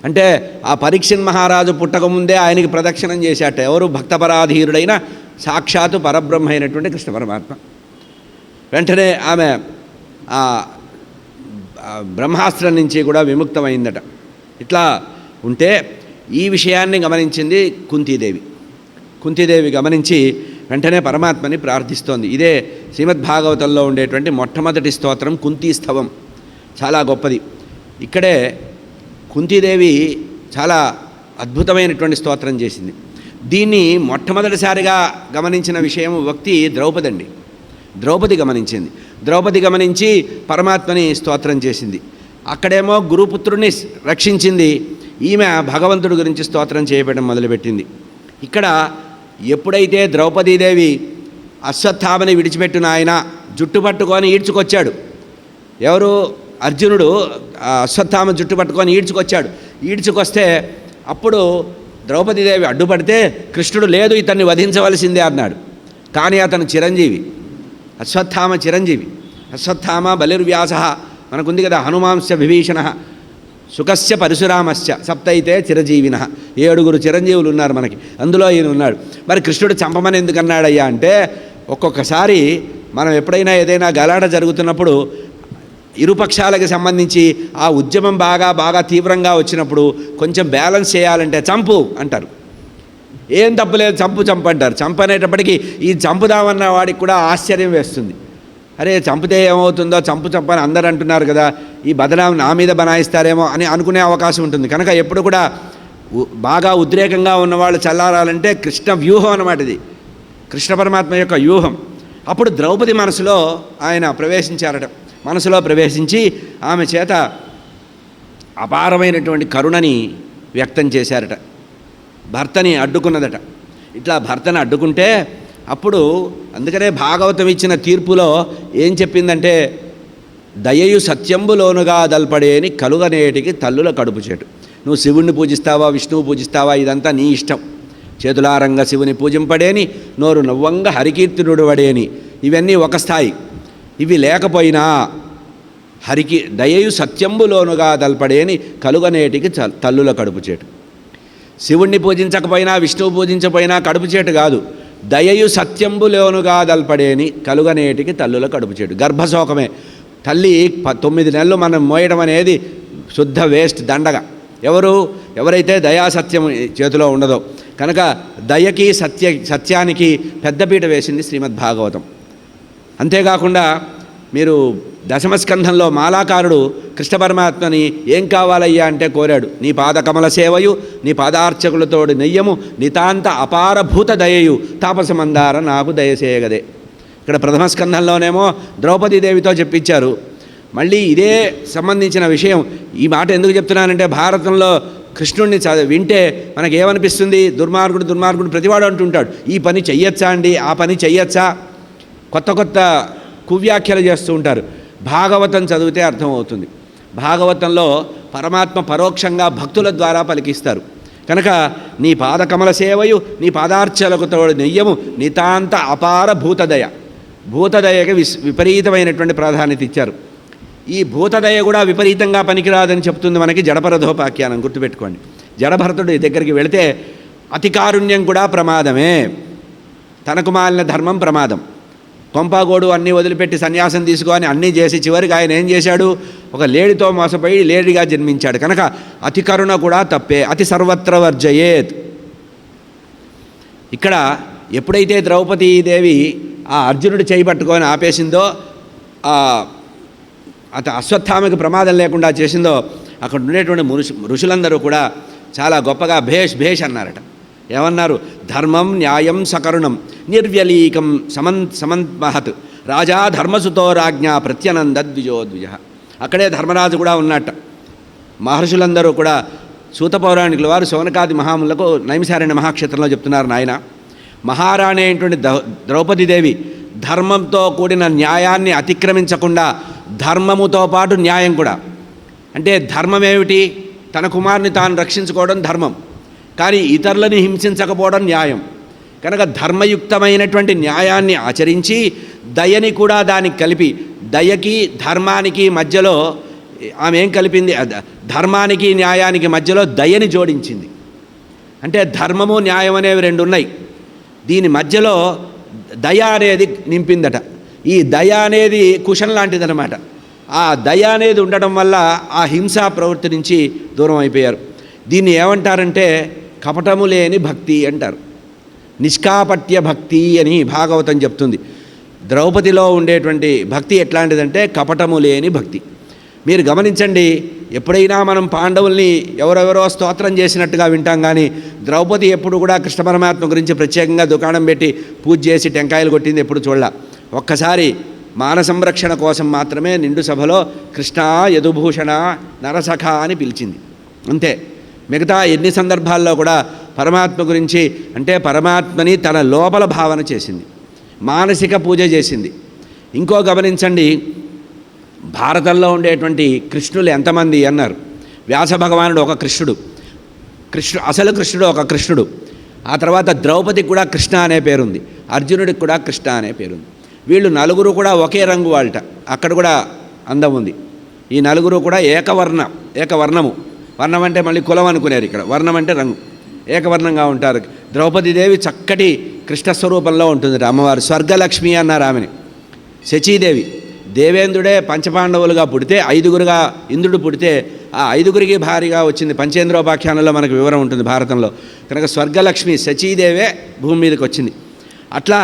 అంటే ఆ పరీక్షణ్ మహారాజు పుట్టకముందే ఆయనకి ప్రదక్షిణం చేశాట. ఎవరు? భక్తపరాధీరుడైన సాక్షాత్తు పరబ్రహ్మ అయినటువంటి కృష్ణ పరమాత్మ. వెంటనే ఆమె ఆ బ్రహ్మాస్త్రం నుంచి కూడా విముక్తమైందట. ఇట్లా ఉంటే ఈ విషయాన్ని గమనించింది కుంతీదేవి. కుంతీదేవి గమనించి వెంటనే పరమాత్మని ప్రార్థిస్తోంది. ఇదే శ్రీమద్భాగవతంలో ఉండేటువంటి మొట్టమొదటి స్తోత్రం కుంతీస్తవం, చాలా గొప్పది. ఇక్కడే కుంతీదేవి చాలా అద్భుతమైనటువంటి స్తోత్రం చేసింది. దీన్ని మొట్టమొదటిసారిగా గమనించిన విషయం వ్యక్తి ద్రౌపది అండి. ద్రౌపది గమనించింది. ద్రౌపది గమనించి పరమాత్మని స్తోత్రం చేసింది. అక్కడేమో గురుపుత్రుడిని రక్షించింది, ఈమె భగవంతుడి గురించి స్తోత్రం చేయబడడం మొదలుపెట్టింది. ఇక్కడ ఎప్పుడైతే ద్రౌపదీదేవి అశ్వత్థామని విడిచిపెట్టిన ఆయన జుట్టు పట్టుకొని ఈడ్చుకొచ్చాడు. ఎవరు? అర్జునుడు అశ్వత్థామ జుట్టు పట్టుకొని ఈడ్చుకొచ్చాడు. ఈడ్చుకొస్తే అప్పుడు ద్రౌపదీదేవి అడ్డుపడితే కృష్ణుడు లేదు, ఇతన్ని వధించవలసిందే అన్నాడు. కానీ అతను చిరంజీవి, అశ్వత్థామ చిరంజీవి. అశ్వత్థామ బలిర్వ్యాస, మనకుంది కదా, హనుమాంశ విభీషణ, సుఖస్య పరశురామస్య సప్తైతే చిరజీవిన, 7 చిరంజీవులు ఉన్నారు మనకి, అందులో ఈయన ఉన్నాడు. మరి కృష్ణుడు చంపమని ఎందుకన్నాడయ్యా అంటే, ఒక్కొక్కసారి మనం ఎప్పుడైనా ఏదైనా గలాట జరుగుతున్నప్పుడు ఇరుపక్షాలకు సంబంధించి ఆ ఉద్యమం బాగా తీవ్రంగా వచ్చినప్పుడు కొంచెం బ్యాలెన్స్ చేయాలంటే చంపు అంటారు. ఏం తప్పులేదు, చంపు అంటారు. చంపనేటప్పటికీ ఈ చంపుదామన్న వాడికి కూడా ఆశ్చర్యం వేస్తుంది. అరే చంపితే ఏమవుతుందో, చంపని అందరూ అంటున్నారు కదా, ఈ బదనాం నా మీద బనాయిస్తారేమో అని అనుకునే అవకాశం ఉంటుంది. కనుక ఎప్పుడు కూడా బాగా ఉద్రేకంగా ఉన్నవాళ్ళు చల్లారాలంటే కృష్ణ వ్యూహం అన్నమాట, ఇది కృష్ణ పరమాత్మ యొక్క వ్యూహం. అప్పుడు ద్రౌపది మనసులో ఆయన ప్రవేశించారట. మనసులో ప్రవేశించి ఆమె చేత అపారమైనటువంటి కరుణని వ్యక్తం చేశారట. భర్తని అడ్డుకున్నదట. ఇట్లా భర్తని అడ్డుకుంటే అప్పుడు అందుకనే భాగవతం ఇచ్చిన తీర్పులో ఏం చెప్పిందంటే, దయయు సత్యంబులోనుగా దల్పడేని కలుగనేటికి తల్లుల కడుపు చేటు. నువ్వు శివుణ్ణి పూజిస్తావా, విష్ణువు పూజిస్తావా, ఇదంతా నీ ఇష్టం. చేతులారంగా శివుని పూజింపడేని, నోరు నవ్వంగా హరికీర్తినుడు వడేని, ఇవన్నీ ఒక స్థాయి. ఇవి లేకపోయినా దయయు సత్యంబులోనుగా దల్పడేని కలుగనేటికి తల్లుల కడుపు చేటు. శివుణ్ణి పూజించకపోయినా, విష్ణువు పూజించకపోయినా కడుపు చేటు కాదు, దయయు సత్యంబులోనుగా దల్పడేని కలుగనేటికి తల్లుల కడుపు చేటు. గర్భశోకమే. తల్లి 9 నెలలు మనం మోయడం అనేది శుద్ధ వేస్ట్, దండగా. ఎవరైతే దయాసత్యం చేతిలో ఉండదో. కనుక దయకి సత్యానికి పెద్దపీట వేసింది శ్రీమద్భాగవతం. అంతేకాకుండా మీరు దశమస్కంధంలో మాలాకారుడు కృష్ణ పరమాత్మని ఏం కావాలయ్యా అంటే కోరాడు, నీ పాదకమల సేవయు, నీ పాదార్చకులతోడు నెయ్యము, నితాంత అపారభూత దయయు, తాపసమందార నాకు దయచేయగదే. ఇక్కడ ప్రథమస్కంధంలోనేమో ద్రౌపదీదేవితో చెప్పించారు. మళ్ళీ ఇదే సంబంధించిన విషయం. ఈ మాట ఎందుకు చెప్తున్నానంటే, భారతంలో కృష్ణుడిని వింటే మనకేమనిపిస్తుంది, దుర్మార్గుడు ప్రతివాడు అంటుంటాడు, ఈ పని చెయ్యొచ్చా అండి, ఆ పని చెయ్యొచ్చా, కొత్త కువ్యాఖ్యలు చేస్తూ ఉంటారు. భాగవతం చదివితే అర్థమవుతుంది. భాగవతంలో పరమాత్మ పరోక్షంగా భక్తుల ద్వారా పలికిస్తారు. కనుక నీ పాదకమల సేవయు, నీ పాదార్చలకు తోడు నెయ్యము, నితాంత అపార భూతదయ. భూతదయకి విపరీతమైనటువంటి ప్రాధాన్యత ఇచ్చారు. ఈ భూతదయ కూడా విపరీతంగా పనికిరాదని చెప్తుంది మనకి జడభరతోపాఖ్యానం. గుర్తుపెట్టుకోండి, జడభరతుడి దగ్గరికి వెళితే అతి కారుణ్యం కూడా ప్రమాదమే, తనకు మాలిన ధర్మం ప్రమాదం. కొంపాగోడు అన్నీ వదిలిపెట్టి సన్యాసం తీసుకొని అన్నీ చేసి చివరికి ఆయన ఏం చేశాడు, ఒక లేడితో మోసపోయి లేడిగా జన్మించాడు. కనుక అతి కరుణ కూడా తప్పే. అతి సర్వత్ర వర్జయేత్. ఇక్కడ ఎప్పుడైతే ద్రౌపదీదేవి ఆ అర్జునుడు చేయి పట్టుకొని ఆపేసిందో, అశ్వత్థామకి ప్రమాదం లేకుండా చేసిందో, అక్కడ ఉండేటువంటి ఋషులందరూ కూడా చాలా గొప్పగా భేష్ అన్నారట. ఏమన్నారు, ధర్మం న్యాయం సకరుణం నిర్వ్యలీకం సమంతమహత్ రాజా ధర్మసుతో రాజ్ఞ ప్రత్యనందద్విజోద్విజ. అక్కడే ధర్మరాజు కూడా ఉన్నట్ట. మహర్షులందరూ కూడా సూత పౌరాణికుల వారు శౌనకాది మహాములకు నైమిసారణ్య మహాక్షేత్రంలో చెప్తున్నారు, నాయన మహారాణి అయినటువంటి ద్రౌపదీదేవి ధర్మంతో కూడిన న్యాయాన్ని అతిక్రమించకుండా, ధర్మముతో పాటు న్యాయం కూడా. అంటే ధర్మం ఏమిటి, తన కుమారుని తాను రక్షించుకోవడం ధర్మం, కానీ ఇతరులని హింసించకపోవడం న్యాయం. కనుక ధర్మయుక్తమైనటువంటి న్యాయాన్ని ఆచరించి దయని కూడా దానికి కలిపి, దయకి ధర్మానికి మధ్యలో ఆమె ఏం కలిపింది, ధర్మానికి న్యాయానికి మధ్యలో దయని జోడించింది. అంటే ధర్మము న్యాయం అనేవి 2 ఉన్నాయి, దీని మధ్యలో దయ అనేది నింపిందట. ఈ దయ అనేది కుషన్ లాంటిదన్నమాట. ఆ దయ అనేది ఉండడం వల్ల ఆ హింసా ప్రవృత్తి నుంచి దూరం అయిపోయారు. దీన్ని ఏమంటారంటే కపటము లేని భక్తి అంటారు. నిష్కాపట్య భక్తి అని భాగవతం చెప్తుంది. ద్రౌపదిలో ఉండేటువంటి భక్తి ఎట్లాంటిదంటే కపటము లేని భక్తి. మీరు గమనించండి, ఎప్పుడైనా మనం పాండవుల్ని ఎవరెవరో స్తోత్రం చేసినట్టుగా వింటాం, కానీ ద్రౌపది ఎప్పుడు కూడా కృష్ణ పరమాత్మ గురించి ప్రత్యేకంగా దుకాణం పెట్టి పూజ చేసి టెంకాయలు కొట్టింది ఎప్పుడు చూడాల. ఒక్కసారి మాన సంరక్షణ కోసం మాత్రమే నిండు సభలో కృష్ణ యదుభూషణ నరసఖ అని పిలిచింది, అంతే. మిగతా ఎన్ని సందర్భాల్లో కూడా పరమాత్మ గురించి అంటే పరమాత్మని తన లోపల భావన చేసింది, మానసిక పూజ చేసింది. ఇంకో గమనించండి, భారతంలో ఉండేటువంటి కృష్ణులు ఎంతమంది అన్నారు. వ్యాస భగవానుడు ఒక కృష్ణుడు, అసలు కృష్ణుడు ఒక కృష్ణుడు. ఆ తర్వాత ద్రౌపదికి కూడా కృష్ణ అనే పేరుంది, అర్జునుడికి కూడా కృష్ణ అనే పేరుంది. వీళ్ళు నలుగురు కూడా ఒకే రంగు వాళ్ళట, అక్కడ కూడా అందం ఉంది. ఈ నలుగురు కూడా ఏకవర్ణ ఏకవర్ణము. వర్ణం అంటే మళ్ళీ కులం అనుకునేరు, ఇక్కడ వర్ణం అంటే రంగు. ఏకవర్ణంగా ఉంటారు. ద్రౌపదీదేవి చక్కటి కృష్ణస్వరూపంలో ఉంటుంది. అమ్మవారు స్వర్గలక్ష్మి అన్నారు ఆమెని. శచీదేవి దేవేంద్రుడే పంచపాండవులుగా పుడితే, 5గురుగా ఇంద్రుడు పుడితే ఆ 5గురికి భారీగా వచ్చింది. పంచేంద్రోపాఖ్యానంలో మనకు వివరం ఉంటుంది భారతంలో. కనుక స్వర్గలక్ష్మి శచీదేవే భూమి మీదకి వచ్చింది. అట్లా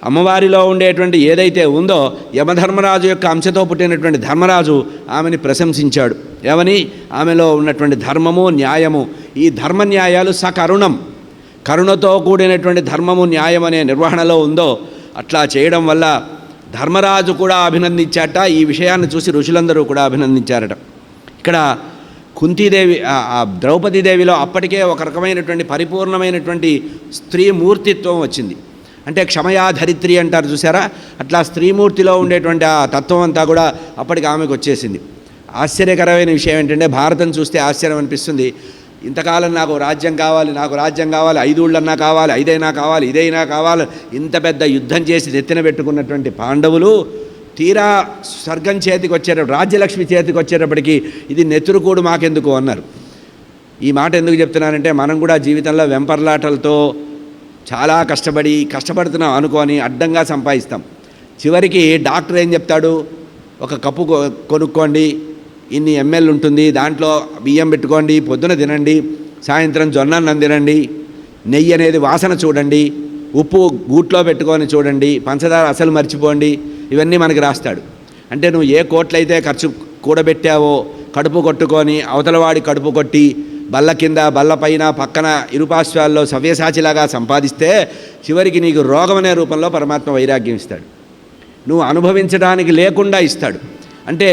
అమ్మవారిలో ఉండేటువంటి ఏదైతే ఉందో, యమధర్మరాజు యొక్క అంశతో పుట్టినటువంటి ధర్మరాజు ఆమెని ప్రశంసించాడు. ఏమని? ఆమెలో ఉన్నటువంటి ధర్మము, న్యాయము. ఈ ధర్మ న్యాయాలు సకరుణం, కరుణతో కూడినటువంటి ధర్మము, న్యాయం అనే నిర్వహణలో ఉందో అట్లా చేయడం వల్ల ధర్మరాజు కూడా అభినందించాట. ఈ విషయాన్ని చూసి ఋషులందరూ కూడా అభినందించారట. ఇక్కడ కుంతీదేవి, ద్రౌపదీదేవిలో అప్పటికే ఒక రకమైనటువంటి పరిపూర్ణమైనటువంటి స్త్రీ మూర్తిత్వం వచ్చింది. అంటే క్షమయా ధరిత్రి అంటారు చూసారా, అట్లా స్త్రీమూర్తిలో ఉండేటువంటి ఆ తత్వం అంతా కూడా అప్పటికి ఆమెకు వచ్చేసింది. ఆశ్చర్యకరమైన విషయం ఏంటంటే, భారతం చూస్తే ఆశ్చర్యం అనిపిస్తుంది. ఇంతకాలం నాకు రాజ్యం కావాలి, నాకు రాజ్యం కావాలి, 5 ఊళ్ళన్నా కావాలి, 5 కావాలి, ఇదైనా కావాలి, ఇంత పెద్ద యుద్ధం చేసి నెత్తిన పెట్టుకున్నటువంటి పాండవులు తీరా స్వర్గం చేతికి వచ్చేటప్పుడు, రాజ్యలక్ష్మి చేతికి వచ్చేటప్పటికి ఇది నెత్తురుకూడు మాకెందుకు అన్నారు. ఈ మాట ఎందుకు చెప్తున్నానంటే, మనం కూడా జీవితంలో వెంపర్లాటలతో చాలా కష్టపడుతున్నాం అనుకొని అడ్డంగా సంపాదిస్తాం. చివరికి డాక్టర్ ఏం చెప్తాడు? ఒక కప్పు కొనుక్కోండి, ఇన్ని ml ఉంటుంది, దాంట్లో బియ్యం పెట్టుకోండి, పొద్దున తినండి, సాయంత్రం జొన్నన్నం తినండి, నెయ్యి అనేది వాసన చూడండి, ఉప్పు గూట్లో పెట్టుకొని చూడండి, పంచదార అసలు మర్చిపోండి, ఇవన్నీ మనకి రాస్తాడు. అంటే నువ్వు ఏ కోట్లయితే ఖర్చు కూడబెట్టావో కడుపు కొట్టుకొని అవతలవాడి కడుపు కొట్టి బల్ల కింద, బల్ల పైన, పక్కన ఇరుపాశ్వాల్లో సవ్యసాచిలాగా సంపాదిస్తే చివరికి నీకు రోగం అనే రూపంలో పరమాత్మ వైరాగ్యం ఇస్తాడు. నువ్వు అనుభవించడానికి లేకుండా ఇస్తాడు. అంటే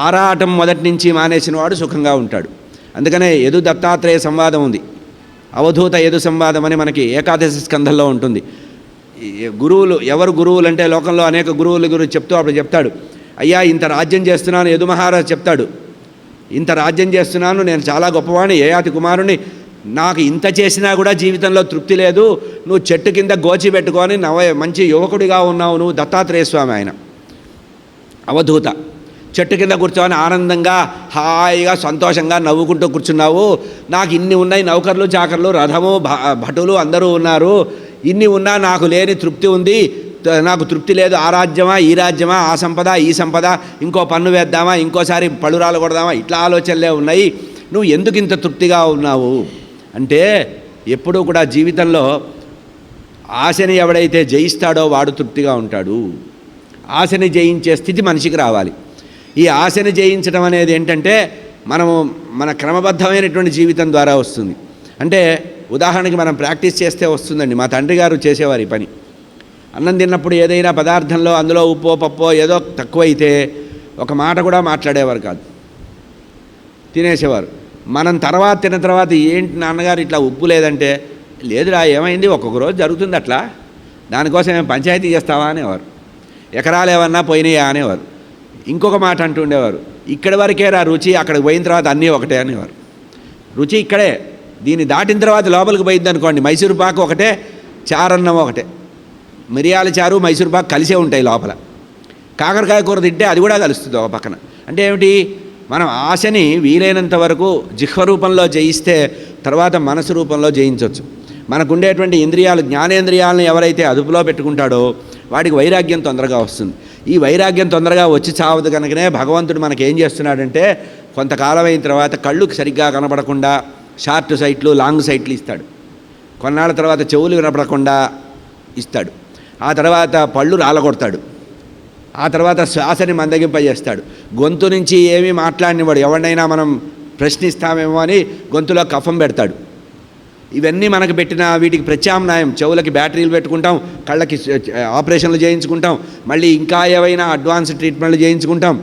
ఆరాటం మొదటి నుంచి మానేసిన వాడు సుఖంగా ఉంటాడు. అందుకనే యదు దత్తాత్రేయ సంవాదం ఉంది, అవధూత యదు సంవాదం అని మనకి ఏకాదశి స్కంధంలో ఉంటుంది. గురువులు ఎవరు గురువులు అంటే, లోకంలో అనేక గురువుల గురించి చెప్తూ అప్పుడు చెప్తాడు, అయ్యా ఇంత రాజ్యం చేస్తున్నాను. యదు మహారాజు చెప్తాడు, ఇంత రాజ్యం చేస్తున్నాను, నేను చాలా గొప్పవాణ్ణి, యయాతి కుమారుని, నాకు ఇంత చేసినా కూడా జీవితంలో తృప్తి లేదు. నువ్వు చెట్టు కింద గోచి పెట్టుకొని మంచి యువకుడిగా ఉన్నావు నువ్వు. దత్తాత్రేయ స్వామి ఆయన అవధూత. చెట్టు కింద కూర్చొని ఆనందంగా హాయిగా సంతోషంగా నవ్వుకుంటూ కూర్చున్నావు. నాకు ఇన్ని ఉన్నాయి, నౌకర్లు చాకర్లు, రథము, భటులు అందరూ ఉన్నారు, ఇన్ని ఉన్నా నాకు లేని తృప్తి ఉంది. నాకు తృప్తి లేదు. ఆ రాజ్యమా, ఈ రాజ్యమా, ఆ సంపద, ఈ సంపద, ఇంకో పన్ను వేద్దామా, ఇంకోసారి పళ్ళురాలు కొడదామా, ఇట్లా ఆలోచనలే ఉన్నాయి. నువ్వు ఎందుకు ఇంత తృప్తిగా ఉన్నావు అంటే, ఎప్పుడూ కూడా జీవితంలో ఆశని ఎవడైతే జయిస్తాడో వాడు తృప్తిగా ఉంటాడు. ఆశని జయించే స్థితి మనిషికి రావాలి. ఈ ఆశని జయించడం అనేది ఏంటంటే, మన క్రమబద్ధమైనటువంటి జీవితం ద్వారా వస్తుంది. అంటే ఉదాహరణకి మనం ప్రాక్టీస్ చేస్తే వస్తుందండి. మా తండ్రి గారు చేసేవారు ఈ పని. అన్నం తిన్నప్పుడు ఏదైనా పదార్థంలో అందులో ఉప్పో పప్పో ఏదో తక్కువైతే ఒక మాట కూడా మాట్లాడేవారు కాదు, తినేసేవారు. మనం తిన్న తర్వాత ఏంటి నాన్నగారు ఇట్లా ఉప్పు లేదంటే, లేదురా ఏమైంది, ఒక్కొక్క రోజు జరుగుతుంది అట్లా, దానికోసం ఏం పంచాయతీ చేస్తావా అనేవారు. ఎకరాలు ఏమన్నా పోయినాయా అనేవారు. ఇంకొక మాట అంటుండేవారు, ఇక్కడి వరకే రా రుచి, అక్కడికి పోయిన తర్వాత అన్నీ ఒకటే అనేవారు. రుచి ఇక్కడే, దీన్ని దాటిన తర్వాత లోపలికి పోయింది అనుకోండి, మైసూరు పాకు ఒకటే, చారన్నం ఒకటే. మిరియాల చారు మైసూరు పాకు కలిసే ఉంటాయి లోపల. కాకరకాయ కూర తింటే అది కూడా కలుస్తుంది ఒక పక్కన. అంటే ఏమిటి, మనం ఆశని వీలైనంత వరకు జిహ్వ రూపంలో జయిస్తే తర్వాత మనసు రూపంలో జయించవచ్చు. మనకు ఉండేటువంటి ఇంద్రియాలు, జ్ఞానేంద్రియాలను ఎవరైతే అదుపులో పెట్టుకుంటాడో వాడికి వైరాగ్యం తొందరగా వస్తుంది. ఈ వైరాగ్యం తొందరగా వచ్చి చావదు కనుకనే భగవంతుడు మనకేం చేస్తున్నాడంటే, కొంతకాలం అయిన తర్వాత కళ్ళుకి సరిగ్గా కనపడకుండా షార్ట్ సైట్లు, లాంగ్ సైట్లు ఇస్తాడు. కొన్నాళ్ళ తర్వాత చెవులు వినపడకుండా ఇస్తాడు. ఆ తర్వాత పళ్ళు రాలగొడతాడు. ఆ తర్వాత శ్వాసని మందగింపజేస్తాడు. గొంతు నుంచి ఏమీ మాట్లాడినవాడు ఎవరినైనా మనం ప్రశ్నిస్తామేమో అని గొంతులో కఫం పెడతాడు. ఇవన్నీ మనకు పెట్టిన వీటికి ప్రత్యామ్నాయం. చెవులకి బ్యాటరీలు పెట్టుకుంటాం, కళ్ళకి ఆపరేషన్లు చేయించుకుంటాం, మళ్ళీ ఇంకా ఏవైనా అడ్వాన్స్ ట్రీట్మెంట్లు చేయించుకుంటాం.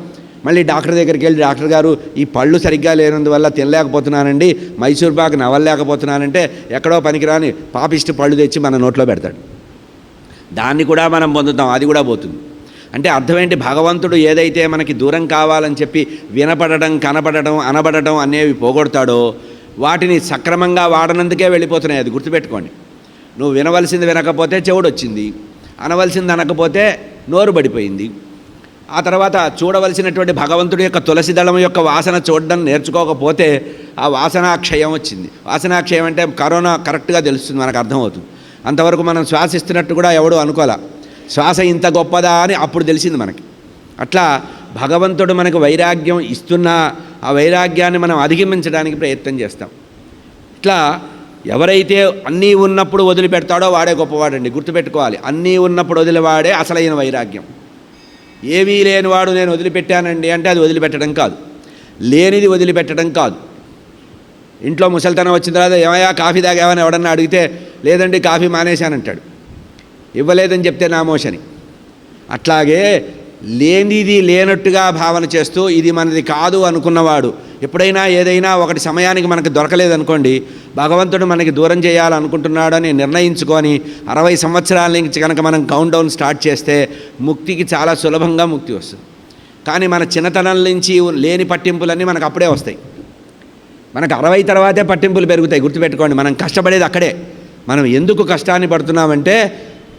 మళ్ళీ డాక్టర్ దగ్గరికి వెళ్ళి, డాక్టర్ గారు ఈ పళ్ళు సరిగ్గా లేనందువల్ల తినలేకపోతున్నానండి, మైసూర్ పాక్ నవ్వలేకపోతున్నానంటే ఎక్కడో పనికిరాని పాపిష్టి పళ్ళు తెచ్చి మన నోట్లో పెడతాడు. దాన్ని కూడా మనం పొందుతాం, అది కూడా పోతుంది. అంటే అర్థమేంటి, భగవంతుడు ఏదైతే మనకి దూరం కావాలని చెప్పి వినపడటం, కనపడటం, అనబడటం అనేవి పోగొడతాడో వాటిని సక్రమంగా వాడనందుకే వెళ్ళిపోతున్నాయి. అది గుర్తుపెట్టుకోండి. నువ్వు వినవలసింది వినకపోతే చెవుడు వచ్చింది, అనవలసింది అనకపోతే నోరు పడిపోయింది. ఆ తర్వాత చూడవలసినటువంటి భగవంతుడి యొక్క తులసి దళం యొక్క వాసన చూడడం నేర్చుకోకపోతే ఆ వాసనాక్షయం వచ్చింది. వాసనాక్షయం అంటే కరోనా కరెక్ట్గా తెలుస్తుంది, మనకు అర్థమవుతుంది. అంతవరకు మనం శ్వాసిస్తున్నట్టు కూడా ఎవడూ అనుకోలే. శ్వాస ఇంత గొప్పదా అని అప్పుడు తెలిసింది మనకి. అట్లా భగవంతుడు మనకు వైరాగ్యం ఇస్తున్నా ఆ వైరాగ్యాన్ని మనం అధిగమించడానికి ప్రయత్నం చేస్తాం. ఇట్లా ఎవరైతే అన్నీ ఉన్నప్పుడు వదిలిపెడతాడో వాడే గొప్పవాడండి. గుర్తుపెట్టుకోవాలి, అన్నీ ఉన్నప్పుడు వదిలివాడే అసలైన వైరాగ్యం. ఏమీ లేనివాడు నేను వదిలిపెట్టానండి అంటే అది వదిలిపెట్టడం కాదు, లేనిది వదిలిపెట్టడం కాదు. ఇంట్లో ముసలితనం వచ్చిన తర్వాత ఏమయ్యా కాఫీ తాగామని ఎవడన్నా అడిగితే లేదండి కాఫీ మానేశానంటాడు, ఇవ్వలేదని చెప్తే నామోషని. అట్లాగే లేనిది లేనట్టుగా భావన చేస్తూ ఇది మనది కాదు అనుకున్నవాడు ఎప్పుడైనా ఏదైనా ఒకటి సమయానికి మనకు దొరకలేదనుకోండి, భగవంతుడు మనకి దూరం చేయాలనుకుంటున్నాడని నిర్ణయించుకొని 60 సంవత్సరాల నుంచి కనుక మనం కౌంట్ డౌన్ స్టార్ట్ చేస్తే ముక్తికి చాలా సులభంగా ముక్తి వస్తుంది. కానీ మన చిన్నతనం నుంచి లేని పట్టింపులన్నీ మనకు అప్పుడే వస్తాయి. మనకు 60 తర్వాతే పట్టింపులు పెరుగుతాయి. గుర్తుపెట్టుకోండి, మనం కష్టపడేది అక్కడే. మనం ఎందుకు కష్టాన్ని పడుతున్నామంటే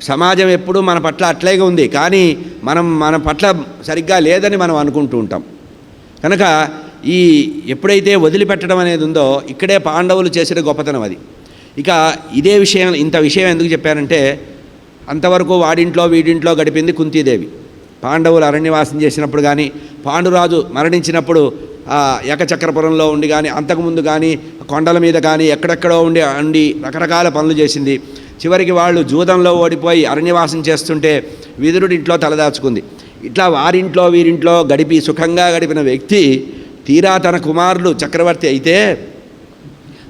సమాజం ఎప్పుడూ మన పట్ల అట్లాగే ఉంది, కానీ మనం మన పట్ల సరిగ్గా లేదని మనం అనుకుంటూ ఉంటాం. కనుక ఈ ఎప్పుడైతే వదిలిపెట్టడం అనేది ఉందో ఇక్కడే పాండవులు చేసిన గొప్పతనం అది. ఇక ఇదే విషయం, ఇంత విషయం ఎందుకు చెప్పానంటే అంతవరకు వాడింట్లో వీడింట్లో గడిపింది కుంతీదేవి. పాండవులు అరణ్యవాసం చేసినప్పుడు కానీ, పాండురాజు మరణించినప్పుడు ఏకచక్రపురంలో ఉండి కానీ, అంతకుముందు కానీ కొండల మీద కానీ ఎక్కడెక్కడో ఉండి రకరకాల పనులు చేసింది. చివరికి వాళ్ళు జూదంలో ఓడిపోయి అరణ్యవాసం చేస్తుంటే విదురుడి ఇంట్లో తలదాచుకుంది. ఇట్లా వారింట్లో వీరింట్లో గడిపి సుఖంగా గడిపిన వ్యక్తి తీరా తన కుమారులు చక్రవర్తి అయితే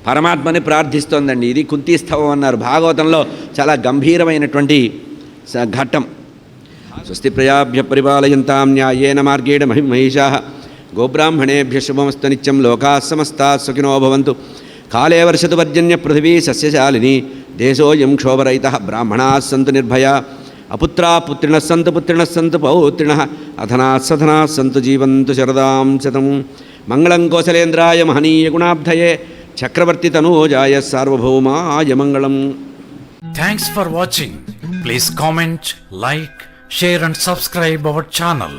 పరమాత్మని ప్రార్థిస్తోందండి. ఇది కుంతీస్తవం అన్నారు భాగవతంలో, చాలా గంభీరమైనటువంటి ఘట్టం. స్వస్తి ప్రజాభ్య పరిపాలయంతాం న్యాయేన మార్గేణ మహిమహేషాః గోబ్రాహ్మణేభ్య శుభమస్తు నిత్యం లోకాః సమస్తాః సుఖినో భవంతు. కాలే వర్షతు పర్జన్య పృథివీ సస్యశాలిని దేశోయం క్షోభరహితః బ్రాహ్మణాः సంతు నిర్భయా అపుత్రా పుత్రిణः సంతు పౌత్రిణः అధనాः సధనాः సంతు జీవంతు శరదాం శతం. మంగళం కోసలేంద్రాయ మహనీయ గుణాబ్ధయే చక్రవర్తి తనూజాయ సార్వభౌమాయ మంగళం. Thanks for watching. Please comment, like, share and subscribe our channel.